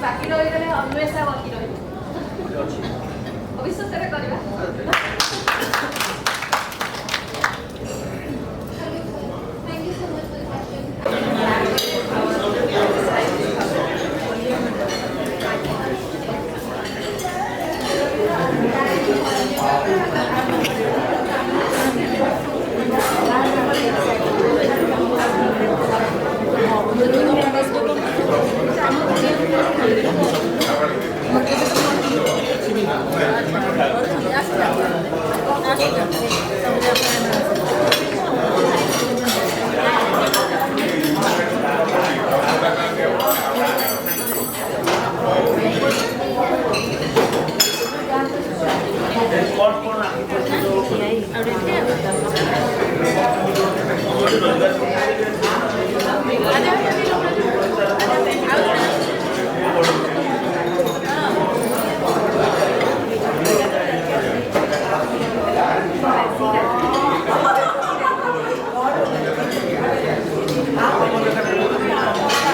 बाकी रही अन्वेषा बाकी रही भविष्य करवा. Thank you so much for the question. Ahorita